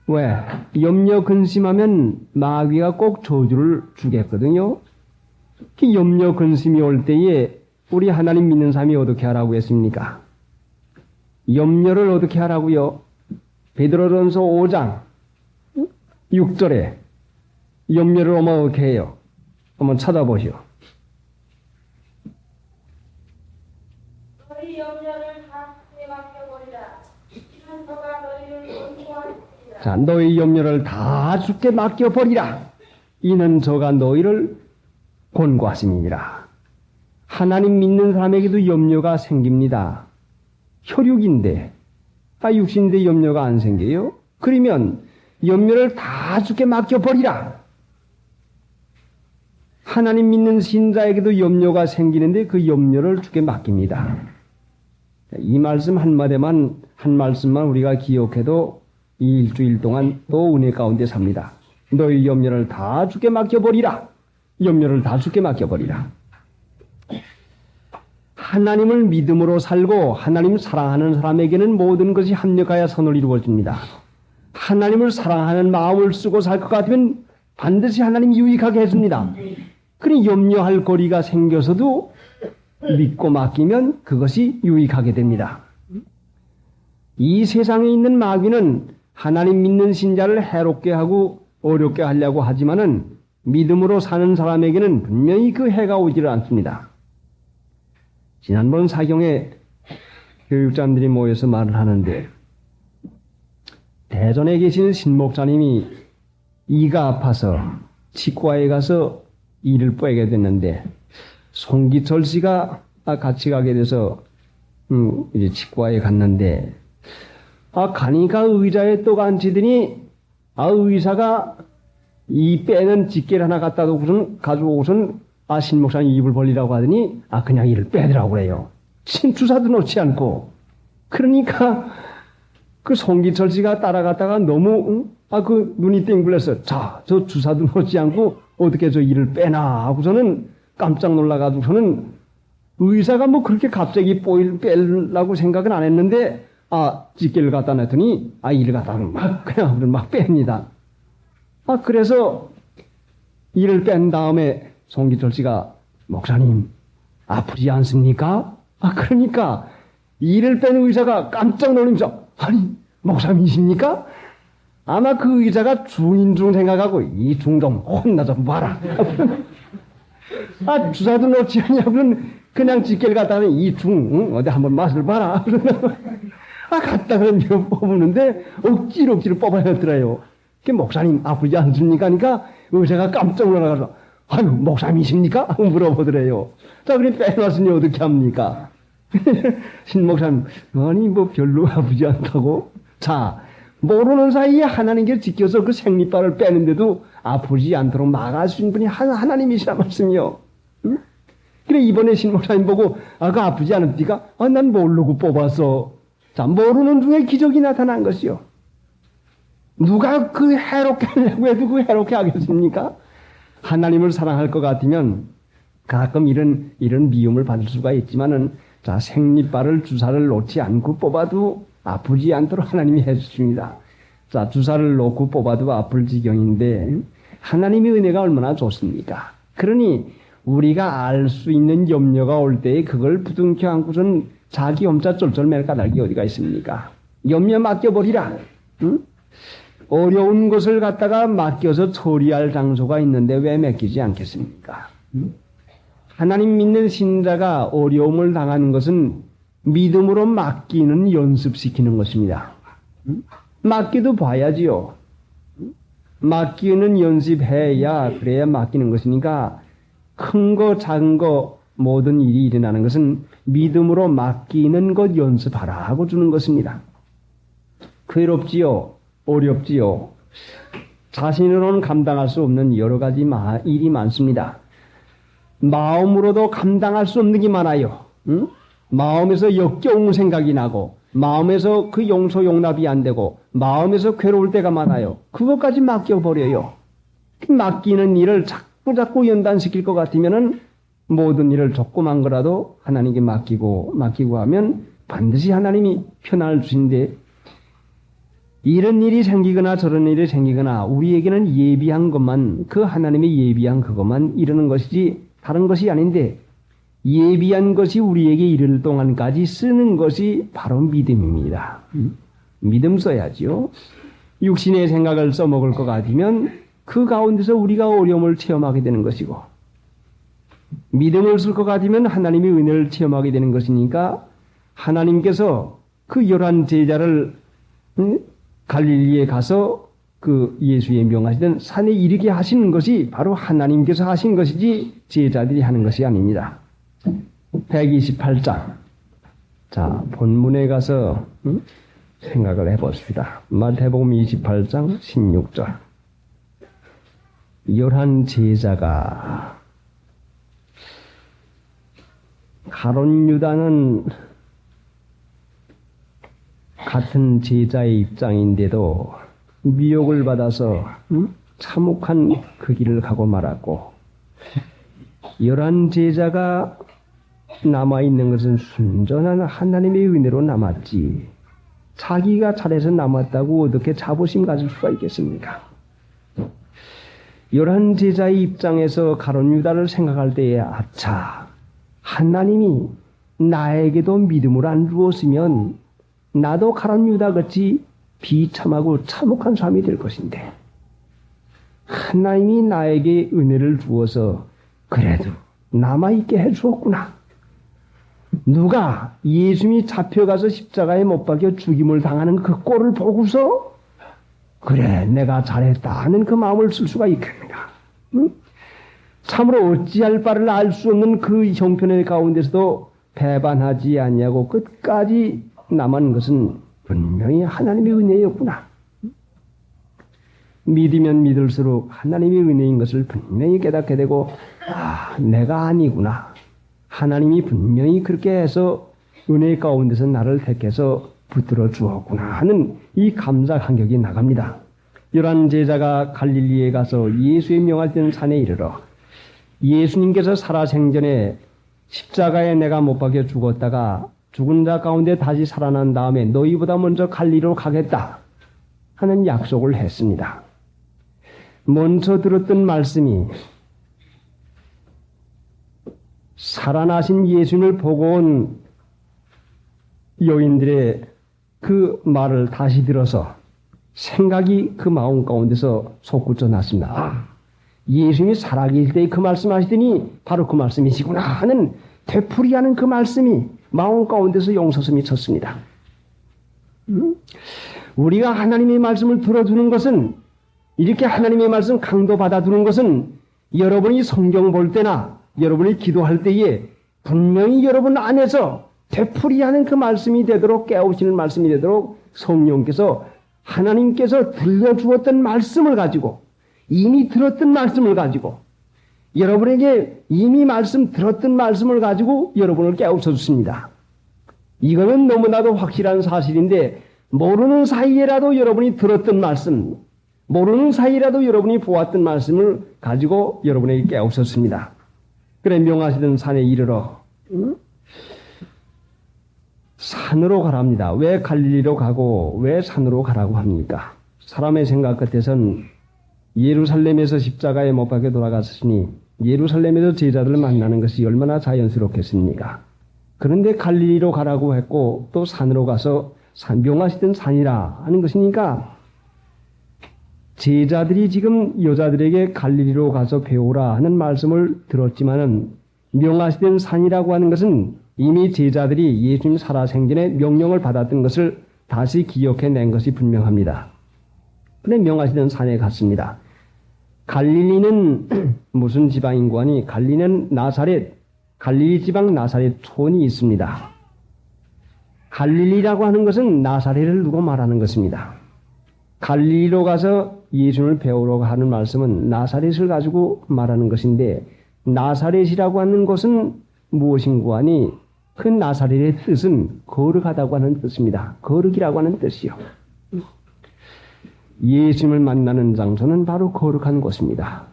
왜? 염려 근심하면 마귀가 꼭 저주를 주겠거든요. 그 염려 근심이 올 때에 우리 하나님 믿는 사람이 어떻게 하라고 했습니까? 염려를 어떻게 하라고요? 베드로전서 5장 6절에 염려를 어떻게 해요? 한번 찾아보시오. 너희 염려를 다 주께 맡겨버리라. 이는 저가 너희를 권고하리라. 자, 너희 염려를 다 주께 맡겨버리라. 이는 저가 너희를 권고하심이니라. 하나님 믿는 사람에게도 염려가 생깁니다. 혈육인데, 육신인데 염려가 안 생겨요? 그러면 염려를 다 주께 맡겨버리라. 하나님 믿는 신자에게도 염려가 생기는데 그 염려를 주께 맡깁니다. 이 말씀 한 말씀만 우리가 기억해도 이 일주일 동안 또 은혜 가운데 삽니다. 너희 염려를 다 주께 맡겨버리라. 염려를 다 주께 맡겨버리라. 하나님을 믿음으로 살고 하나님 사랑하는 사람에게는 모든 것이 합력하여 선을 이루어집니다. 하나님을 사랑하는 마음을 쓰고 살 것 같으면 반드시 하나님이 유익하게 해줍니다. 그러니 염려할 거리가 생겨서도 믿고 맡기면 그것이 유익하게 됩니다. 이 세상에 있는 마귀는 하나님 믿는 신자를 해롭게 하고 어렵게 하려고 하지만은 믿음으로 사는 사람에게는 분명히 그 해가 오지를 않습니다. 지난번 사경에 교육자들이 모여서 말을 하는데 대전에 계시는 신목사님이 이가 아파서 치과에 가서 이를 빼게 됐는데 송기철 씨가 같이 가게 돼서 이제 치과에 갔는데 가니까 의자에 또 앉히더니 의사가 이 빼는 집게를 하나 갖다 두고선 가져오고선 신목사님 입을 벌리라고 하더니 그냥 이를 빼더라고 그래요. 주사도 놓지 않고. 그러니까 그 송기철 씨가 따라갔다가 너무 그 눈이 땡글려서 자, 저 주사도 놓지 않고 어떻게 저 이를 빼나 하고서는 깜짝 놀라가지고서는 의사가 뭐 그렇게 갑자기 빼려고 생각은 안 했는데 집게를 갖다 놨더니 이를 갖다 그냥 막 뺍니다. 그래서 이를 뺀 다음에 송기철 씨가 목사님 아프지 않습니까? 그러니까 이를 뺀 의사가 깜짝 놀라면서 아니 목사님이십니까? 아마 그 의사가 중인 중 생각하고 이 중 좀 혼나 좀 봐라. 아 주사도 놓지 않냐고는 그냥 직결 갖다가 이 중 어디 한번 맛을 봐라. 아 갖다가 뽑는데 억지로 뽑아야 했더라요. 그 목사님 아프지 않습니까? 하니까 의사가 깜짝 놀라서 아유 목사님이십니까? 물어보더래요. 자 그럼 빼놨으니 어떻게 합니까? 신 목사님 아니 뭐 별로 아프지 않다고. 자 모르는 사이에 하나님께 지켜서 그 생리발을 빼는데도 아프지 않도록 막아주신 분이 하나님이시란 말씀이요. 응? 그래 이번에 신 목사님 보고 그 아프지 않습니까? 난 모르고 뽑았어. 자 모르는 중에 기적이 나타난 것이요. 누가 그 해롭게 하려고 해도 그 해롭게 하겠습니까? 하나님을 사랑할 것 같으면 가끔 이런 미움을 받을 수가 있지만은 자 생리발을 주사를 놓지 않고 뽑아도 아프지 않도록 하나님이 해주십니다. 자 주사를 놓고 뽑아도 아플 지경인데 하나님의 은혜가 얼마나 좋습니까? 그러니 우리가 알 수 있는 염려가 올 때에 그걸 부둥켜 안고선 자기 hom자 쫄쫄맬 까닭이 어디가 있습니까? 염려 맡겨버리라. 응? 어려운 것을 갖다가 맡겨서 처리할 장소가 있는데 왜 맡기지 않겠습니까? 하나님 믿는 신자가 어려움을 당하는 것은 믿음으로 맡기는 연습시키는 것입니다. 맡기도 봐야지요. 맡기는 연습해야 그래야 맡기는 것이니까 큰 거 작은 거 모든 일이 일어나는 것은 믿음으로 맡기는 것 연습하라 하고 주는 것입니다. 괴롭지요. 어렵지요. 자신으로는 감당할 수 없는 여러 가지 일이 많습니다. 마음으로도 감당할 수 없는 게 많아요. 응? 마음에서 역겨운 생각이 나고 마음에서 그 용서 용납이 안 되고 마음에서 괴로울 때가 많아요. 그것까지 맡겨버려요. 맡기는 일을 자꾸 연단시킬 것 같으면은 모든 일을 조그만 거라도 하나님께 맡기고 하면 반드시 하나님이 편안을 주신데 이런 일이 생기거나 저런 일이 생기거나 우리에게는 예비한 것만 그 하나님의 예비한 그것만 이르는 것이지 다른 것이 아닌데 예비한 것이 우리에게 이를 동안까지 쓰는 것이 바로 믿음입니다. 믿음 써야지요. 육신의 생각을 써먹을 것 같으면 그 가운데서 우리가 어려움을 체험하게 되는 것이고 믿음을 쓸 것 같으면 하나님의 은혜를 체험하게 되는 것이니까 하나님께서 그 11 제자를 갈릴리에 가서 그 예수의 명하시던 산에 이르게 하시는 것이 바로 하나님께서 하신 것이지 제자들이 하는 것이 아닙니다. 128장. 자, 본문에 가서 생각을 해봅시다. 마태복음 28장 16절. 11 제자가 가룟 유다는 같은 제자의 입장인데도 미혹을 받아서 참혹한 그 길을 가고 말았고 11 제자가 남아있는 것은 순전한 하나님의 은혜로 남았지 자기가 잘해서 남았다고 어떻게 자부심 가질 수가 있겠습니까? 11 제자의 입장에서 가룟 유다를 생각할 때에 아차 하나님이 나에게도 믿음을 안 주었으면 나도 가룟 유다 같이 비참하고 참혹한 삶이 될 것인데 하나님이 나에게 은혜를 주어서 그래도 남아있게 해주었구나. 누가 예수님이 잡혀가서 십자가에 못 박혀 죽임을 당하는 그 꼴을 보고서 그래 내가 잘했다 하는 그 마음을 쓸 수가 있겠는가. 응? 참으로 어찌할 바를 알 수 없는 그 형편의 가운데서도 배반하지 않냐고 끝까지 남은 것은 분명히 하나님의 은혜였구나. 믿으면 믿을수록 하나님의 은혜인 것을 분명히 깨닫게 되고 내가 아니구나. 하나님이 분명히 그렇게 해서 은혜 가운데서 나를 택해서 붙들어 주었구나 하는 이 감사 감격이 나갑니다. 11 제자가 갈릴리에 가서 예수의 명하시는 산에 이르러 예수님께서 살아생전에 십자가에 내가 못 박혀 죽었다가 죽은 자 가운데 다시 살아난 다음에 너희보다 먼저 갈릴리로 가겠다 하는 약속을 했습니다. 먼저 들었던 말씀이 살아나신 예수님을 보고 온 여인들의 그 말을 다시 들어서 생각이 그 마음 가운데서 솟구쳐 났습니다. 아, 예수님이 살아계실 때 그 말씀하시더니 바로 그 말씀이시구나 하는 되풀이하는 그 말씀이 마음 가운데서 용서섬이 쳤습니다. 우리가 하나님의 말씀을 들어주는 것은, 이렇게 하나님의 말씀 강도 받아두는 것은 여러분이 성경 볼 때나 여러분이 기도할 때에 분명히 여러분 안에서 되풀이하는 그 말씀이 되도록, 깨우치는 말씀이 되도록 성령께서, 하나님께서 들려주었던 말씀을 가지고, 이미 들었던 말씀을 가지고, 여러분에게 이미 들었던 말씀을 가지고 여러분을 깨우쳐 주십니다. 이거는 너무나도 확실한 사실인데, 모르는 사이에라도 여러분이 들었던 말씀, 모르는 사이라도 여러분이 보았던 말씀을 가지고 여러분에게 깨우쳤습니다. 그래, 명하시던 산에 이르러 산으로 가랍니다. 왜 갈릴리로 가고 왜 산으로 가라고 합니까? 사람의 생각 같아선 예루살렘에서 십자가에 못 박혀 돌아갔으니 예루살렘에서 제자들을 만나는 것이 얼마나 자연스럽겠습니까? 그런데 갈릴리로 가라고 했고 또 산으로 가서 명하시던 산이라 하는 것이니까, 제자들이 지금 여자들에게 갈릴리로 가서 배우라 하는 말씀을 들었지만은 명하시던 산이라고 하는 것은 이미 제자들이 예수님 살아생전에 명령을 받았던 것을 다시 기억해낸 것이 분명합니다. 그런데 명하시던 산에 갔습니다. 갈릴리는 무슨 지방인고 하니 갈릴리는 나사렛, 갈릴리 지방 나사렛 촌이 있습니다. 갈릴리라고 하는 것은 나사렛을 두고 말하는 것입니다. 갈릴리로 가서 예수님을 배우러 하는 말씀은 나사렛을 가지고 말하는 것인데, 나사렛이라고 하는 것은 무엇인고 하니 그 나사렛의 뜻은 거룩하다고 하는 뜻입니다. 거룩이라고 하는 뜻이요. 예수님을 만나는 장소는 바로 거룩한 곳입니다.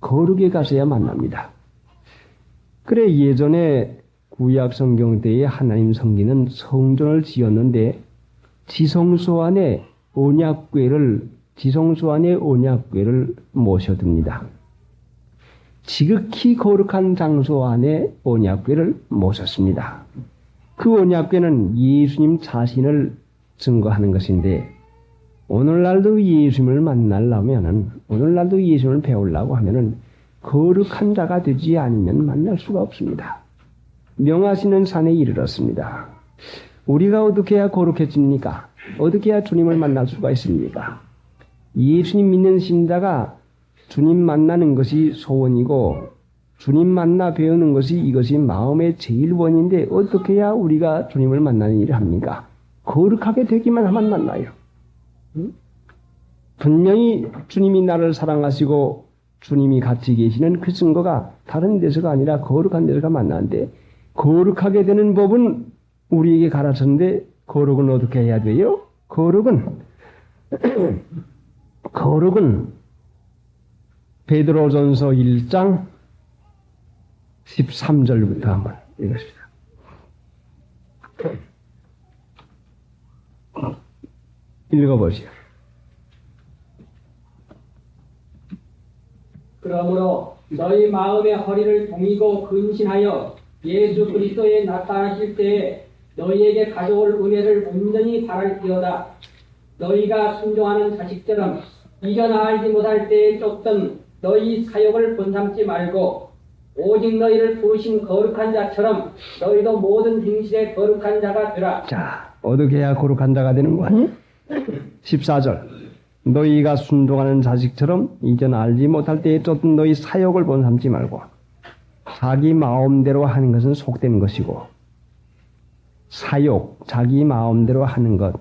거룩에 가서야 만납니다. 그래, 예전에 구약 성경 때에 하나님 섬기는 성전을 지었는데 지성소 안에 언약궤를 모셔둡니다. 지극히 거룩한 장소 안에 언약궤를 모셨습니다. 그 언약궤는 예수님 자신을 증거하는 것인데, 오늘날도 예수님을 만나려면은, 오늘날도 예수님을 배우려고 하면은 거룩한 자가 되지 않으면 만날 수가 없습니다. 명하시는 산에 이르렀습니다. 우리가 어떻게 해야 거룩해집니까? 어떻게 해야 주님을 만날 수가 있습니까? 예수님 믿는 신자가 주님 만나는 것이 소원이고, 주님 만나 배우는 것이 이것이 마음의 제일 원인데, 어떻게 해야 우리가 주님을 만나는 일을 합니까? 거룩하게 되기만 하면 만나요. 분명히 주님이 나를 사랑하시고 주님이 같이 계시는 그 증거가 다른 데서가 아니라 거룩한 데서가 만나는데, 거룩하게 되는 법은 우리에게 가르쳤는데, 거룩은 어떻게 해야 돼요? 거룩은 베드로전서 1장 13절부터 한번 읽읍시다. 읽어보시오. 그러므로 너희 마음의 허리를 동이고 근신하여 예수 그리스도에 나타나실 때에 너희에게 가져올 은혜를 온전히 바랄지어다. 너희가 순종하는 자식처럼 이전아 알지 못할 때에 쫓던 너희 사역을 본삼지 말고, 오직 너희를 부르신 거룩한 자처럼 너희도 모든 행실에 거룩한 자가 되라. 자, 어떻게 해야 거룩한 자가 되는 거 아니? 14절. 너희가 순종하는 자식처럼 이전 알지 못할 때에 쫓던 너희 사역을 본삼지 말고, 자기 마음대로 하는 것은 속된 것이고, 사욕, 자기 마음대로 하는 것,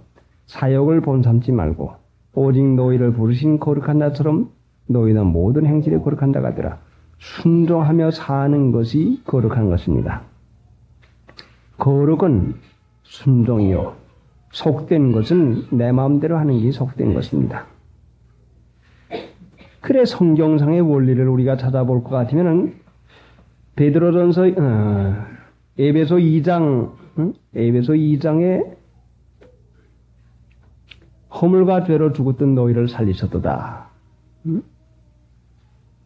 사역을 본삼지 말고, 오직 너희를 부르신 거룩한 자처럼 너희는 모든 행실에 거룩한 자가 되라. 순종하며 사는 것이 거룩한 것입니다. 거룩은 순종이요, 속된 것은 내 마음대로 하는 게 속된 것입니다. 그래, 성경상의 원리를 우리가 찾아볼 것 같으면은 베드로전서 에베소 2장에 허물과 죄로 죽었던 너희를 살리셨도다.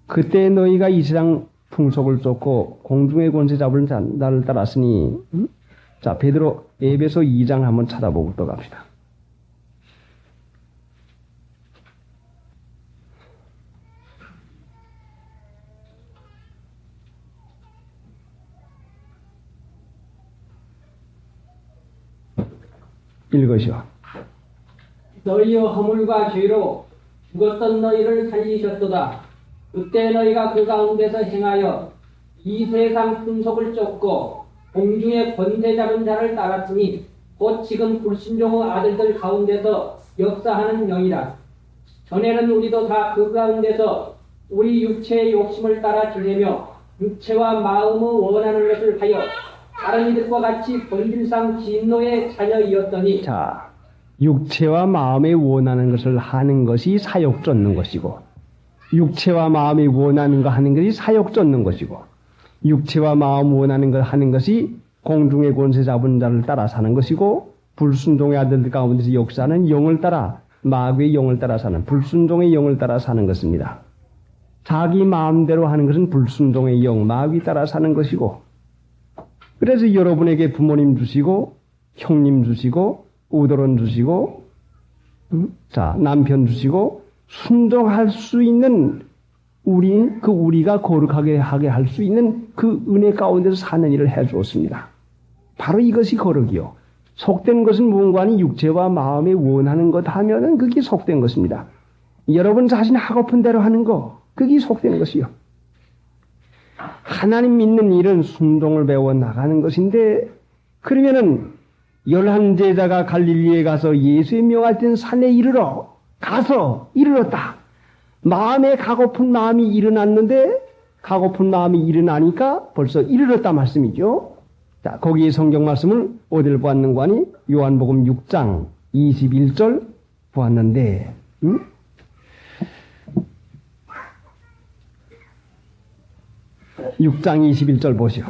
그때 너희가 이 세상 풍속을 쫓고 공중의 권세 잡은 자를 따랐으니 자, 베드로 에베소 2장 한번 찾아보고 또 갑시다. 읽으시오. 너희의 허물과 죄로 죽었던 너희를 살리셨도다. 그때 너희가 그 가운데서 행하여 이 세상 풍속을 쫓고 공중의 권세 잡은 자를 따랐으니 곧 지금 불순종의 아들들 가운데서 역사하는 영이라. 전에는 우리도 다 그 가운데서 우리 육체의 욕심을 따라 지내며 육체와 마음의 원하는 것을 하여 다른 이들과 같이 본질상 진노의 자녀이었더니. 자, 육체와 마음에 원하는 것을 하는 것이 사욕 쫓는 것이고, 육체와 마음이 원하는 거 하는 것이 사욕 쫓는 것이고, 육체와 마음 원하는 걸 하는 것이 공중의 권세 잡은 자를 따라 사는 것이고, 불순종의 아들들 가운데서 역사하는 영을 따라, 마귀의 영을 따라 사는, 불순종의 영을 따라 사는 것입니다. 자기 마음대로 하는 것은 불순종의 영, 마귀 따라 사는 것이고, 그래서 여러분에게 부모님 주시고, 형님 주시고, 우도론 주시고, 자, 남편 주시고, 순종할 수 있는 우리가 거룩하게 하게 할 수 있는 그 은혜 가운데서 사는 일을 해 주었습니다. 바로 이것이 거룩이요. 속된 것은 무언가니 육체와 마음에 원하는 것 하면은 그게 속된 것입니다. 여러분 자신 하고픈 대로 하는 거, 그게 속된 것이요. 하나님 믿는 일은 순종을 배워 나가는 것인데, 그러면은 11제자가 갈릴리에 가서 예수의 명하신 산에 가서 이르렀다. 마음에 가고픈 마음이 일어났는데, 가고픈 마음이 일어나니까 벌써 이르렀다 말씀이죠. 자, 거기에 성경 말씀을 어딜 보았는가 하니 요한복음 6장 21절 보았는데, 6장 21절 보시오.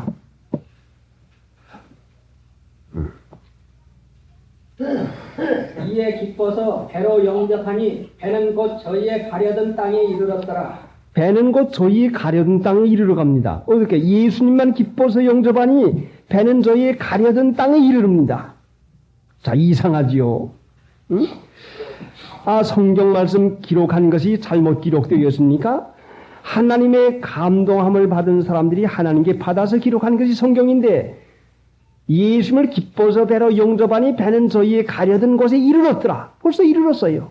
이에 기뻐서 배로 영접하니 배는 곧 저희의 가려던 땅에 이르렀더라. 배는 곧 저희 가려던 땅에 이르러 갑니다. 어떻게? 예수님만 기뻐서 영접하니 배는 저희의 가려던 땅에 이르릅니다. 자, 이상하지요? 응? 아, 성경 말씀 기록한 것이 잘못 기록되었습니까? 하나님의 감동함을 받은 사람들이 하나님께 받아서 기록한 것이 성경인데, 예수님을 기뻐서 배로 영접하니 배는 저희의 가려던 곳에 이르렀더라. 벌써 이르렀어요.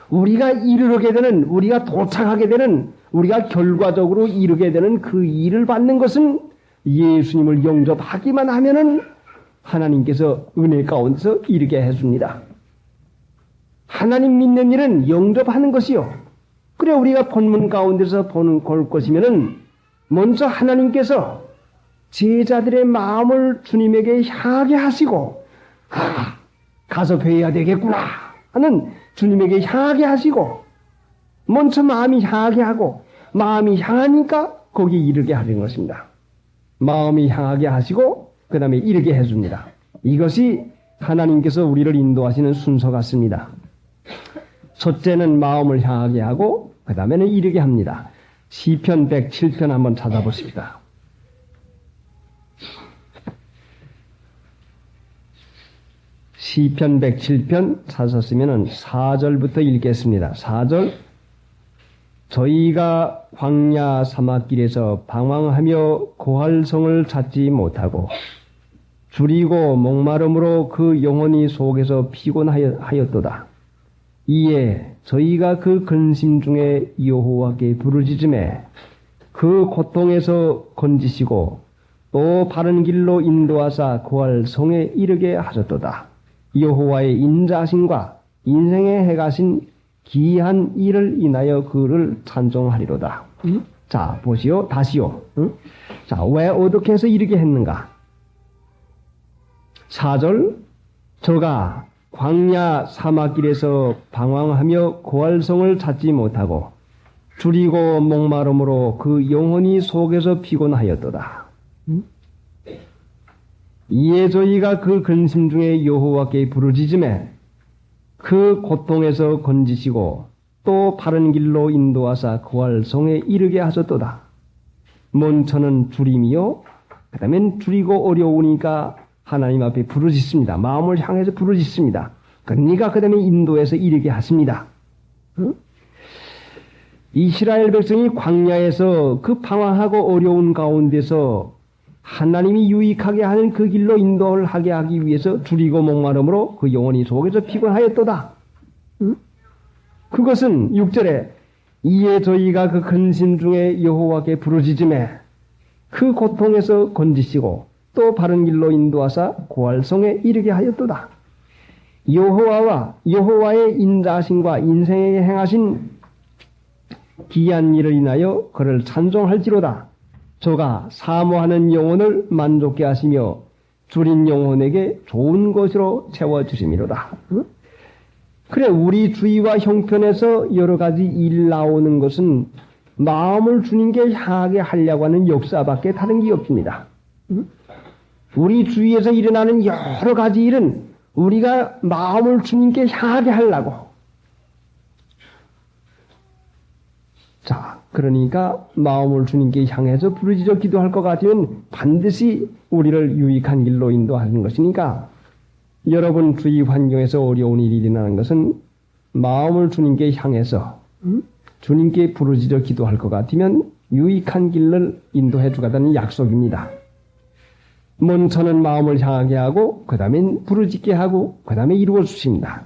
우리가 이르게 되는, 우리가 도착하게 되는, 우리가 결과적으로 이르게 되는 그 일을 받는 것은 예수님을 영접하기만 하면은 하나님께서 은혜 가운데서 이르게 해줍니다. 하나님 믿는 일은 영접하는 것이요. 그래, 우리가 본문 가운데서 볼 것이면은 먼저 하나님께서 제자들의 마음을 주님에게 향하게 하시고, 아, 가서 뵈야 되겠구나 하는 주님에게 향하게 하시고, 먼저 마음이 향하게 하고, 마음이 향하니까 거기에 이르게 하는 것입니다. 마음이 향하게 하시고 그 다음에 이르게 해줍니다. 이것이 하나님께서 우리를 인도하시는 순서 같습니다. 첫째는 마음을 향하게 하고 그 다음에는 이르게 합니다. 시편 107편 한번 찾아보십시다. 시편 107편 찾았으면 4절부터 읽겠습니다. 4절. 저희가 광야 사막길에서 방황하며 고할성을 찾지 못하고 줄이고 목마름으로 그 영혼이 속에서 피곤하였도다. 이에 저희가 그 근심 중에 여호와께 부르짖음에 그 고통에서 건지시고 또 바른 길로 인도하사 고할성에 이르게 하셨도다. 여호와의 인자하심과 인생의 해가신 기이한 일을 인하여 그를 찬송하리로다. 자, 보시오. 다시요. 자, 왜 어떻게 해서 이렇게 했는가? 4절. 저가 광야 사막길에서 방황하며 고할성을 찾지 못하고 줄이고 목마름으로 그 영혼이 속에서 피곤하였도다. 이에 저희가 그 근심 중에 여호와께 부르짖음에 그 고통에서 건지시고 또 바른 길로 인도하사 고할성에 이르게 하셨도다. 먼저는 줄임이요 그 다음엔 줄이고 어려우니까 하나님 앞에 부르짖습니다. 마음을 향해서 부르짖습니다. 그러니까 그 다음에 인도해서 이르게 하십니다. 응? 이스라엘 백성이 광야에서 그 방황하고 어려운 가운데서 하나님이 유익하게 하는 그 길로 인도를 하게 하기 위해서 줄이고 목마름으로 그 영혼이 속에서 피곤하였도다. 응? 그것은 6절에 이에 저희가 그 근심 중에 여호와께 부르짖음에 그 고통에서 건지시고 또 바른 길로 인도하사 고할성에 이르게 하였도다. 여호와의 인자하심과 인생에 행하신 기이한 일을 인하여 그를 찬송할지로다. 저가 사모하는 영혼을 만족케 하시며 줄인 영혼에게 좋은 것으로 채워주심이로다. 응? 그래, 우리 주위와 형편에서 여러 가지 일 나오는 것은 마음을 주님께 향하게 하려고 하는 역사밖에 다른 게 없습니다. 응? 우리 주위에서 일어나는 여러 가지 일은 우리가 마음을 주님께 향하게 하려고. 자, 그러니까 마음을 주님께 향해서 부르짖어 기도할 것 같으면 반드시 우리를 유익한 길로 인도하는 것이니까 여러분 주위 환경에서 어려운 일이 일어나는 것은 마음을 주님께 향해서 주님께 부르짖어 기도할 것 같으면 유익한 길을 인도해 주겠다는 약속입니다. 먼저는 마음을 향하게 하고 그 다음엔 부르짖게 하고 그 다음에 이루어 주십니다.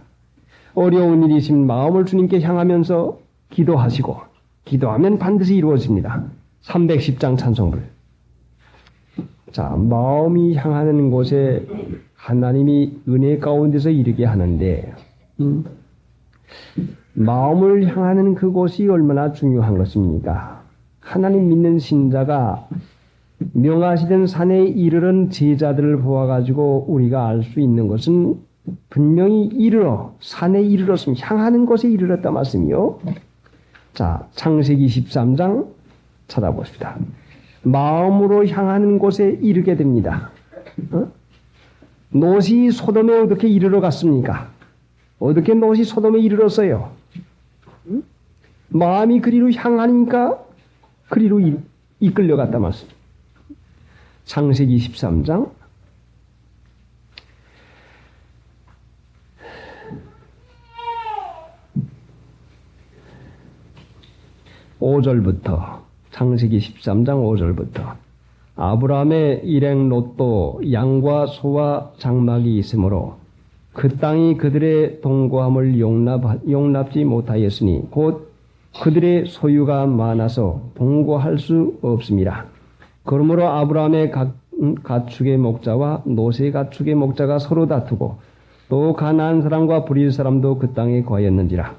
어려운 일이 있으면 마음을 주님께 향하면서 기도하시고 기도하면 반드시 이루어집니다. 310장 찬송글. 자, 마음이 향하는 곳에 하나님이 은혜 가운데서 이르게 하는데 마음을 향하는 그곳이 얼마나 중요한 것입니까? 하나님 믿는 신자가 명하시던 산에 이르는 제자들을 보아가지고 우리가 알 수 있는 것은 분명히 산에 이르렀으면 향하는 곳에 이르렀다 말씀이요. 자, 창세기 13장 찾아보십시다. 마음으로 향하는 곳에 이르게 됩니다. 롯이 소돔에 어떻게 이르러 갔습니까? 어떻게 롯이 소돔에 이르렀어요? 마음이 그리로 향하니까 그리로 이끌려갔다 말씀. 창세기 13장 5절부터 창세기 13장 5절부터 아브라함의 일행 롯도 양과 소와 장막이 있으므로 그 땅이 그들의 동거함을 용납지 못하였으니 곧 그들의 소유가 많아서 동거할 수 없음이라. 그러므로 아브라함의 가축의 목자와 롯의 가축의 목자가 서로 다투고 또 가나안 사람과 브릴 사람도 그 땅에 거하였는지라.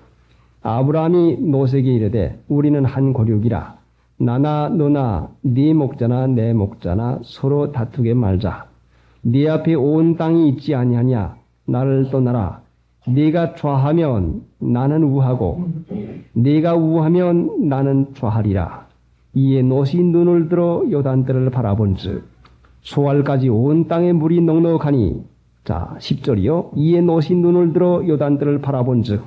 아브라함이 롯에게 이르되 우리는 한 고륙이라. 나나 너나 네 목자나 내 목자나 서로 다투게 말자. 네 앞에 온 땅이 있지 아니하냐. 나를 떠나라. 네가 좌하면 나는 우하고 네가 우하면 나는 좌하리라. 이에 롯이 눈을 들어 요단들을 바라본즉 소알까지 온 땅에 물이 넉넉하니. 자, 10절이요. 이에 롯이 눈을 들어 요단들을 바라본즉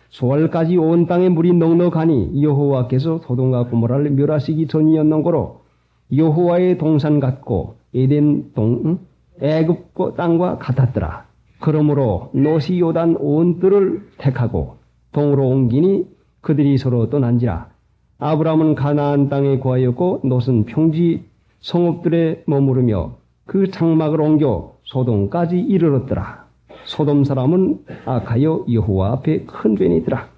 소알까지 온 땅에 물이 넉넉하니 여호와께서 소돔과 고모라를 멸하시기 전이었는고로 여호와의 동산 같고 에덴 애굽 땅과 같았더라. 그러므로 롯이 요단 온 뜰을 택하고 동으로 옮기니 그들이 서로 떠난지라. 아브라함은 가나안 땅에 거하였고 롯은 평지 성읍들에 머무르며 그 장막을 옮겨 소돔까지 이르렀더라. 소돔 사람은 악하여 여호와 앞에 큰 죄이더라.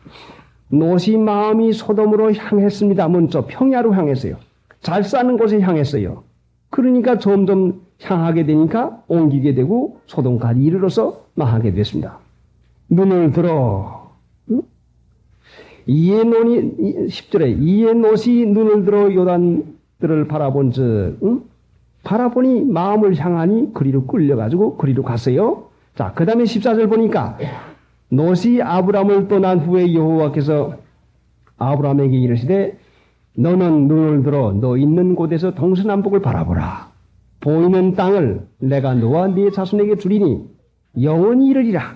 롯이 마음이 소돔으로 향했습니다. 먼저 평야로 향했어요. 잘 사는 곳에 향했어요. 그러니까 점점 향하게 되니까 옮기게 되고 소돔까지 이르러서 망하게 됐습니다. 눈을 들어 이에 롯이 10절에 이에 롯이 눈을 들어 요단들을 바라본즉 바라보니 마음을 향하니 그리로 끌려가지고 그리로 갔어요. 자, 그 다음에 14절 보니까 롯이 아브라함을 떠난 후에 여호와께서 아브라함에게 이르시되 너는 눈을 들어 너 있는 곳에서 동서남북을 바라보라. 보이는 땅을 내가 너와 네 자손에게 주리니 영원히 이르리라.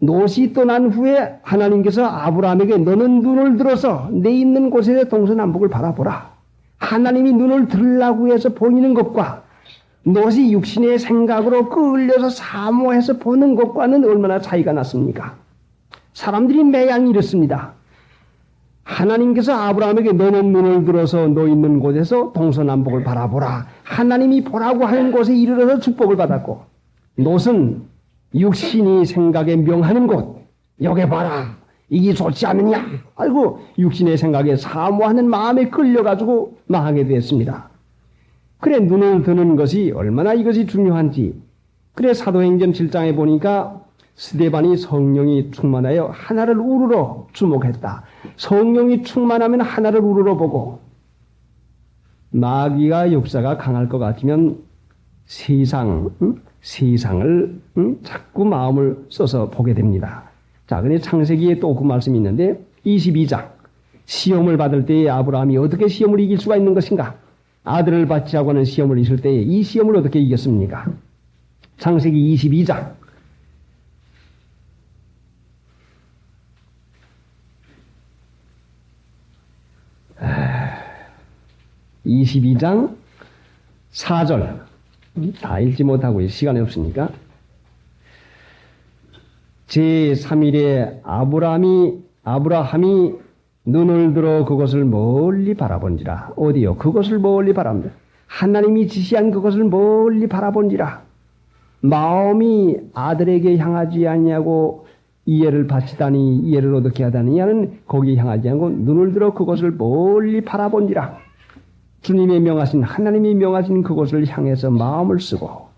롯이 떠난 후에 하나님께서 아브라함에게 너는 눈을 들어서 내 있는 곳에서 동서남북을 바라보라. 하나님이 눈을 들으려고 해서 보이는 것과 노릇이 육신의 생각으로 끌려서 사모해서 보는 것과는 얼마나 차이가 났습니까? 사람들이 매양 이렇습니다. 하나님께서 아브라함에게 너는 눈을 들어서 너 있는 곳에서 동서남북을 바라보라. 하나님이 보라고 하는 곳에 이르러서 축복을 받았고, 롯은 육신이 생각에 명하는 곳, 여기 봐라. 이게 좋지 않느냐? 아이고, 육신의 생각에 사모하는 마음에 끌려가지고 망하게 됐습니다. 그래, 눈을 드는 것이 얼마나 이것이 중요한지. 그래, 사도행전 7장에 보니까 스데반이 성령이 충만하여 하나를 우러러 주목했다. 성령이 충만하면 하나를 우러러 보고, 마귀가 역사가 강할 것 같으면 세상을 자꾸 마음을 써서 보게 됩니다. 자, 근데 창세기에 또 그 말씀이 있는데 22장 시험을 받을 때에 아브라함이 어떻게 시험을 이길 수가 있는 것인가? 아들을 받자고 하는 시험을 있을 때에 이 시험을 어떻게 이겼습니까? 창세기 22장 4절 다 읽지 못하고 시간이 없으니까 제3일에 아브라함이 눈을 들어 그것을 멀리 바라본지라. 어디요? 그것을 멀리 바랍니다. 하나님이 지시한 그것을 멀리 바라본지라. 마음이 아들에게 향하지 않냐고 이해를 바치다니 이해를 어떻게 하다니냐는 거기에 향하지 않고 눈을 들어 그것을 멀리 바라본지라. 주님의 명하신 하나님이 명하신 그것을 향해서 마음을 쓰고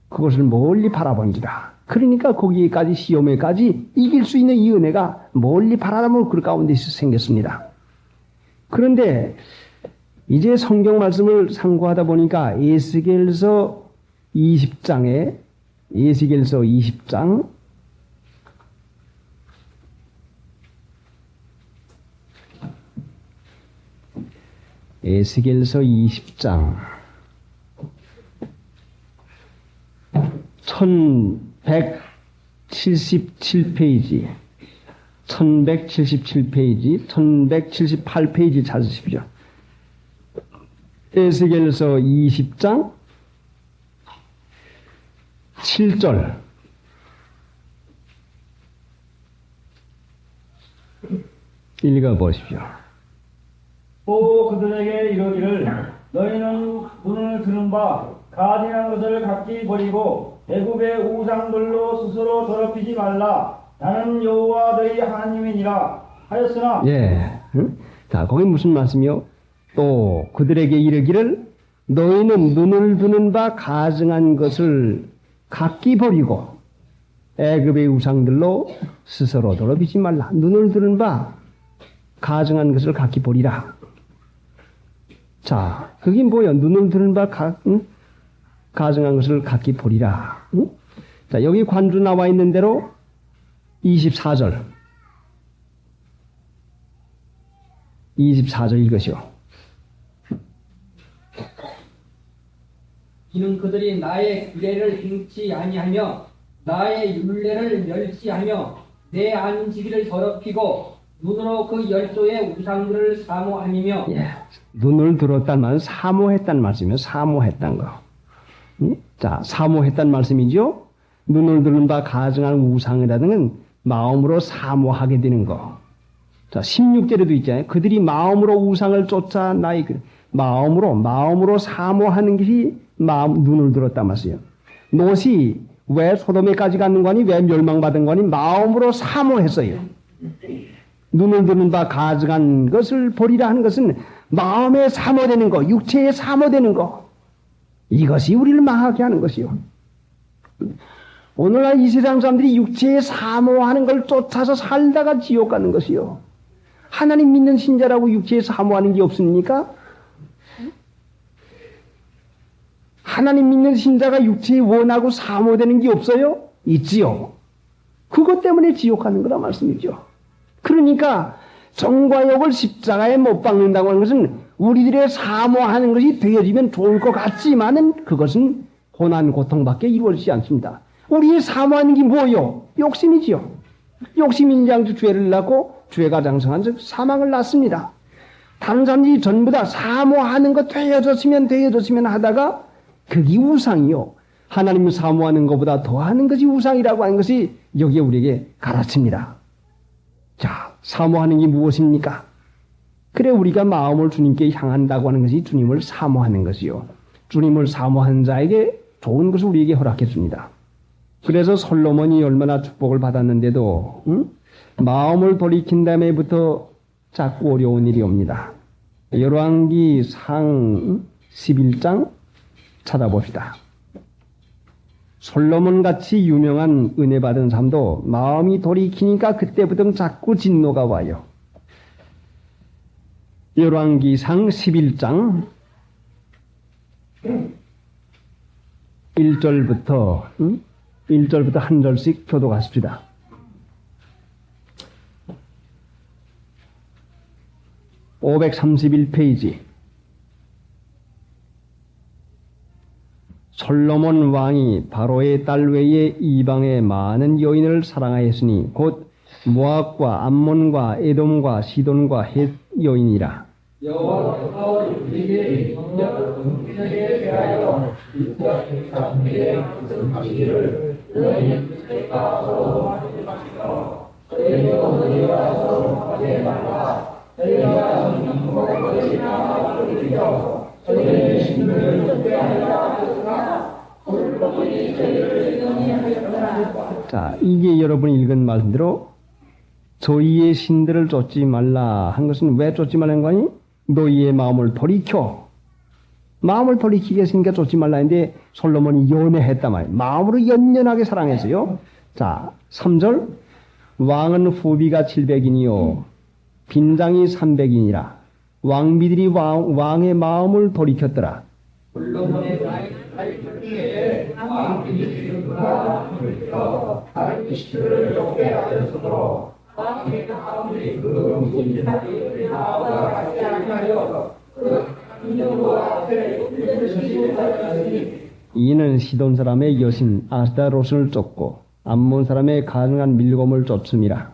그것을 멀리 바라본지라. 그러니까 거기까지 시험에까지 이길 수 있는 이 은혜가 멀리 바라보는 그 가운데 생겼습니다. 그런데 이제 성경 말씀을 상고하다 보니까 에스겔서 20장 에스겔서 20장 에스겔서 20장 1177페이지 1177페이지 1178페이지 찾으십시오. 에스겔서 20장 7절 읽어보십시오. 또 그들에게 이르기를 너희는 눈을 들은 바 가증한 것을 각기 버리고 애굽의 우상들로 스스로 더럽히지 말라. 나는 여호와 너희 하나님이니라 하였으나. 예. 자, 거기 무슨 말씀이요? 또 그들에게 이르기를 너희는 눈을 드는 바 가증한 것을 각기 버리고 애굽의 우상들로 스스로 더럽히지 말라. 눈을 드는 바 가증한 것을 각기 버리라. 자, 그게 뭐야? 눈을 드는 바 가증한 것을 각기 버리라. 응? 자, 여기 관주 나와 있는 대로 24절 읽으시오. 이는 그들이 나의 규례를 행치 아니하며 나의 율례를 멸시하며 내 안지기를 더럽히고 눈으로 그 열조의 우상들을 사모함이며. 예. 눈을 들었단 말은 사모했단 말씀이에요. 사모했단 거. 응? 자, 사모했단 말씀이죠. 눈을 들은 바 가증한 우상이라는 건 마음으로 사모하게 되는 거. 자, 16절에도 있잖아요. 그들이 마음으로 우상을 쫓아 나의 마음으로 사모하는 것이 눈을 들었단 말이에요. 롯이 왜 소돔에까지 갔는 거니? 왜 멸망받은 거니? 마음으로 사모했어요. 눈을 드는 바 가증한 것을 버리라 하는 것은 마음에 사모되는 거, 육체에 사모되는 거. 이것이 우리를 망하게 하는 것이요. 오늘날 이 세상 사람들이 육체에 사모하는 걸 쫓아서 살다가 지옥 가는 것이요. 하나님 믿는 신자라고 육체에 사모하는 게 없습니까? 하나님 믿는 신자가 육체에 원하고 사모되는 게 없어요? 있지요. 그것 때문에 지옥 가는 거라 말씀이죠. 그러니까 정과 욕을 십자가에 못 박는다고 하는 것은 우리들의 사모하는 것이 되어지면 좋을 것 같지만은 그것은 고난 고통밖에 이루어지지 않습니다. 우리의 사모하는 게 뭐요? 욕심이지요. 욕심인 장주 죄를 낳고 죄가 장성한 즉 사망을 낳습니다. 다른 사람들이 전부 다 사모하는 것 되어졌으면 하다가 그게 우상이요. 하나님을 사모하는 것보다 더하는 것이 우상이라고 하는 것이 여기에 우리에게 가르칩니다. 자, 사모하는 게 무엇입니까? 그래 우리가 마음을 주님께 향한다고 하는 것이 주님을 사모하는 것이요. 주님을 사모하는 자에게 좋은 것을 우리에게 허락해 줍니다. 그래서 솔로몬이 얼마나 축복을 받았는데도 마음을 돌이킨 다음에부터 자꾸 어려운 일이 옵니다. 열왕기 상 11장 찾아봅시다. 솔로몬같이 유명한 은혜 받은 사람도 마음이 돌이키니까 그때부터 자꾸 진노가 와요. 열왕기상 11장 1절부터 한 절씩 교독하십시다. (531페이지) 솔로몬 왕이 바로의 딸 외에 이방의 많은 여인을 사랑하였으니 곧 모압과 암몬과 에돔과 시돈과 헷 여인이라. 여호와께서 우리에게 능력 은혜에 대하여 인격 자기의 뜻을 너희 뜻과 서로 하지 마시고 너희도 너희와 서로 하지 말라. 너희가 너희나 돌리려 저희의 신들을 쫓겨하리라 하였으나 솔로몬이 저희를 정의하였더라. 자, 이게 여러분이 읽은 말씀대로 저희의 신들을 쫓지 말라 한 것은 왜 쫓지 말라는 거니? 너희의 마음을 돌이켜. 마음을 돌이키게 했으니까 쫓지 말라 했는데 솔로몬이 연애했단 말이에요. 마음으로 연연하게 사랑했어요. 자, 3절 왕은 후비가 700인이요 빈장이 300인이라. 왕비들이 왕의 마음을 돌이켰더라. 솔로몬의 나이에 왕비들이 마음을 돌이켜 다른 신들을 쫓겨하였으므로 왕의 마음이 그 문진하리를 나와 같지 않하여 그 인정과 앞에 이르시니 이는 시돈 사람의 여신 아스타롯을 쫓고 암몬 사람의 가증한 밀곰을 쫓음이라.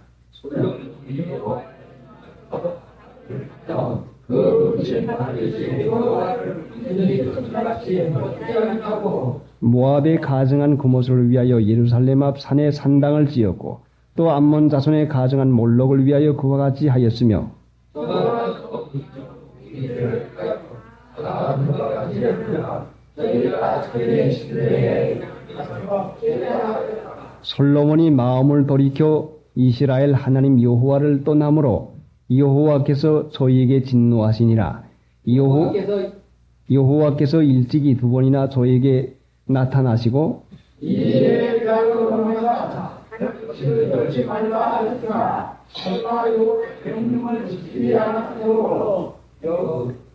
모압의 가증한 그못을 위하여 예루살렘 앞 산에 산당을 지었고 또 암몬 자손의 가증한 몰록을 위하여 그와 같이 하였으며 솔로몬이 마음을 돌이켜 이스라엘 하나님 여호와를 떠남으로 여호와께서 저희에게 진노하시니라. 여호와께서 일찍이 2번이나 저에게 나타나시고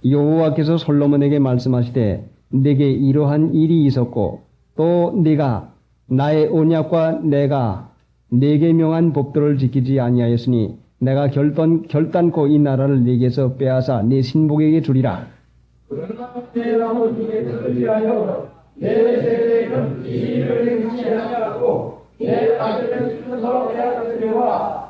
여호와께서 솔로몬에게 말씀하시되 내게 이러한 일이 있었고 또 네가 나의 언약과 내가 네게 명한 법도를 지키지 아니하였으니 내가 결단코 이 나라를 네게서 빼앗아 네 신복에게 주리라. 그러나 내 남은 중에 특별하여 내 세대는 이 일을 행치 아니하고 내 아들을 죽여서 빼앗으려와.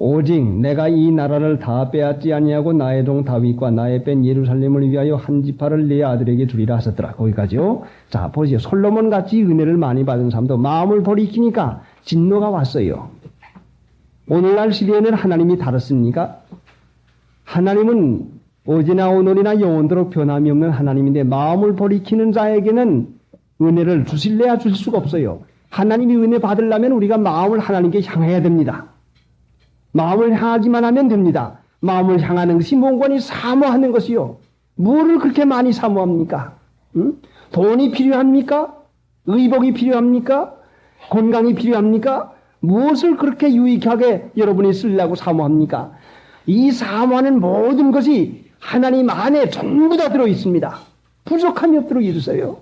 오직 내가 이 나라를 다 빼앗지 아니하고 나의 종 다윗과 나의 뺀 예루살렘을 위하여 한 지파를 내 아들에게 주리라 하셨더라. 거기까지요. 자, 보세요. 솔로몬 같이 은혜를 많이 받은 사람도 마음을 돌이키니까 진노가 왔어요. 오늘날 시대에는 하나님이 다릅니까? 하나님은 어제나 오늘이나 영원토록 변함이 없는 하나님인데 마음을 돌이키는 자에게는 은혜를 주실래야 주실 수가 없어요. 하나님이 은혜 받으려면 우리가 마음을 하나님께 향해야 됩니다. 마음을 향하기만 하면 됩니다. 마음을 향하는 것이 뭔가니 사모하는 것이요. 뭐를 그렇게 많이 사모합니까? 응? 돈이 필요합니까? 의복이 필요합니까? 건강이 필요합니까? 무엇을 그렇게 유익하게 여러분이 쓰려고 사모합니까? 이 사모하는 모든 것이 하나님 안에 전부 다 들어있습니다. 부족함이 없도록 이루세요.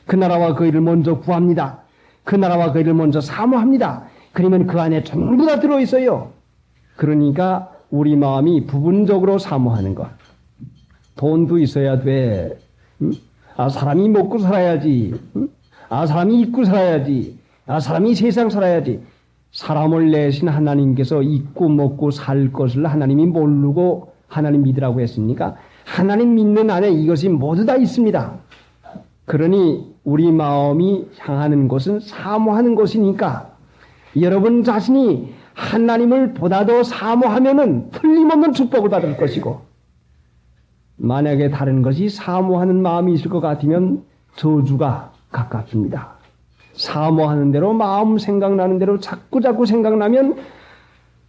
그 나라와 그 일을 먼저 구합니다. 그 나라와 그 일을 먼저 사모합니다. 그러면 그 안에 전부 다 들어있어요. 그러니까 우리 마음이 부분적으로 사모하는 것. 돈도 있어야 돼. 응? 아, 사람이 먹고 살아야지. 응? 아, 사람이 입고 살아야지. 아, 사람이 세상 살아야지. 사람을 내신 하나님께서 입고 먹고 살 것을 하나님이 모르고 하나님 믿으라고 했습니까? 하나님 믿는 안에 이것이 모두 다 있습니다. 그러니 우리 마음이 향하는 곳은 사모하는 곳이니까 여러분 자신이 하나님을 보다 더 사모하면은 틀림없는 축복을 받을 것이고, 만약에 다른 것이 사모하는 마음이 있을 것 같으면 저주가 가깝습니다. 사모하는 대로 마음 생각나는 대로 자꾸 생각나면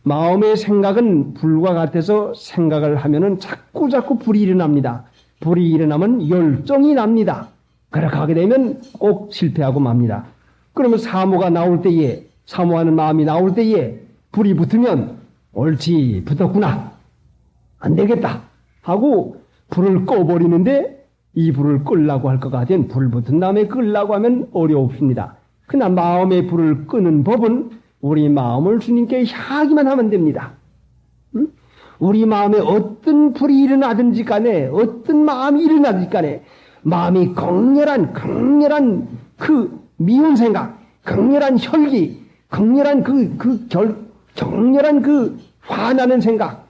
마음의 생각은 불과 같아서 생각을 하면은 자꾸 불이 일어납니다. 불이 일어나면 열정이 납니다. 그렇게 하게 되면 꼭 실패하고 맙니다. 그러면 사모가 나올 때에, 사모하는 마음이 나올 때에 불이 붙으면 옳지, 붙었구나, 안 되겠다 하고 불을 꺼버리는데, 이 불을 끌라고 할 것 같으면 불 붙은 다음에 끌라고 하면 어렵습니다. 그러나 마음의 불을 끄는 법은 우리 마음을 주님께 향하기만 하면 됩니다. 우리 마음에 어떤 불이 일어나든지 간에, 어떤 마음이 일어나든지 간에 마음이 강렬한 그 미운 생각, 강렬한 혈기, 강렬한 격렬한 그 화나는 생각,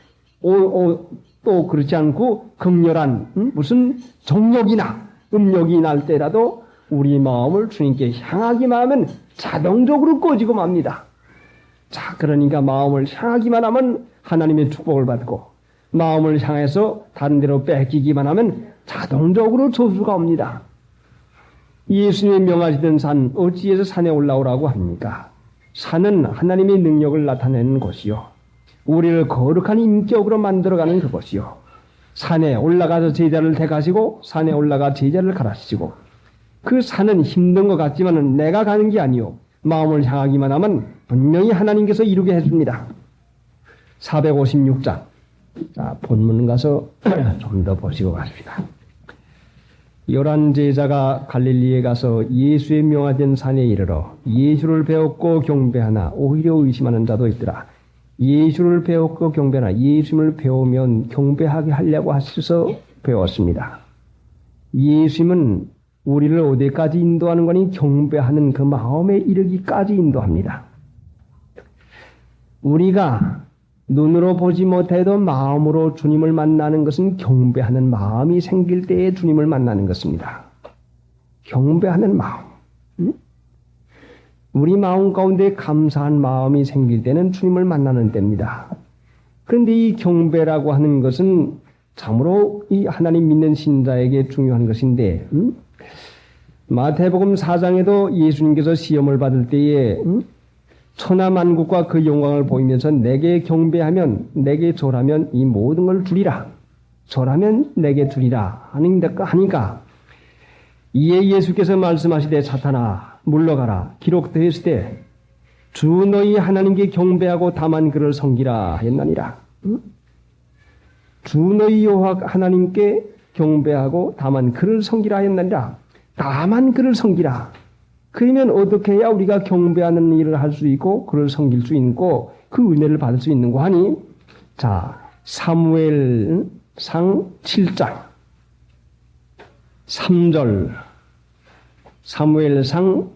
또 그렇지 않고 강렬한 무슨 정욕이나 음욕이 날 때라도 우리 마음을 주님께 향하기만 하면 자동적으로 꺼지고 맙니다. 자, 그러니까 마음을 향하기만 하면 하나님의 축복을 받고, 마음을 향해서 다른 데로 뺏기기만 하면 자동적으로 저주가 옵니다. 예수님이 명하시던 산, 어찌해서 산에 올라오라고 합니까? 산은 하나님의 능력을 나타내는 곳이요, 우리를 거룩한 인격으로 만들어가는 그곳이요, 산에 올라가서 제자를 택하시고 산에 올라가 제자를 가르치시고, 그 산은 힘든 것 같지만 내가 가는 게 아니요, 마음을 향하기만 하면 분명히 하나님께서 이루게 해줍니다. 456장. 자, 본문 가서 좀 더 보시고 가십시다. 11 제자가 갈릴리에 가서 예수의 명하된 산에 이르러 예수를 배웠고 경배하나 오히려 의심하는 자도 있더라. 예수를 배웠고 경배하나, 예수님을 배우면 경배하게 하려고 하셔서 배웠습니다. 예수님은 우리를 어디까지 인도하는 거니? 경배하는 그 마음에 이르기까지 인도합니다. 우리가 눈으로 보지 못해도 마음으로 주님을 만나는 것은 경배하는 마음이 생길 때에 주님을 만나는 것입니다. 경배하는 마음. 우리 마음 가운데 감사한 마음이 생길 때는 주님을 만나는 때입니다. 그런데 이 경배라고 하는 것은 참으로 이 하나님 믿는 신자에게 중요한 것인데, 마태복음 4장에도 예수님께서 시험을 받을 때에 천하만국과 그 영광을 보이면서 내게 경배하면, 내게 절하면 이 모든 걸 주리라, 절하면 내게 주리라 하니까, 이에 예수께서 말씀하시되 사탄아 물러가라, 기록되었으되 주 너희 하나님께 경배하고 다만 그를 섬기라 했나니라. 주 너희 여호와 하나님께 경배하고 다만 그를 섬기라 했나니라. 다만 그를 섬기라. 그러면 어떻게 해야 우리가 경배하는 일을 할 수 있고 그를 섬길 수 있고 그 은혜를 받을 수 있는고 하니, 자, 사무엘상 7장 3절, 사무엘상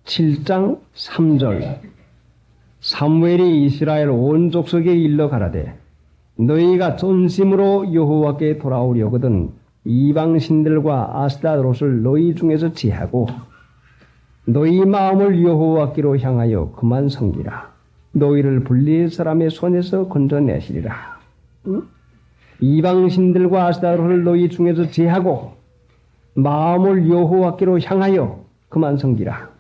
7장 3절. 사무엘이 이스라엘 온 족속에 일러 가라되 너희가 전심으로 여호와께 돌아오려거든 이방 신들과 아스타롯을 너희 중에서 제하고 너희 마음을 여호와께로 향하여 그만 섬기라. 너희를 불리의 사람의 손에서 건져내시리라. 이방 신들과 아스타롯을 너희 중에서 제하고 마음을 여호와께로 향하여 그만 섬기라.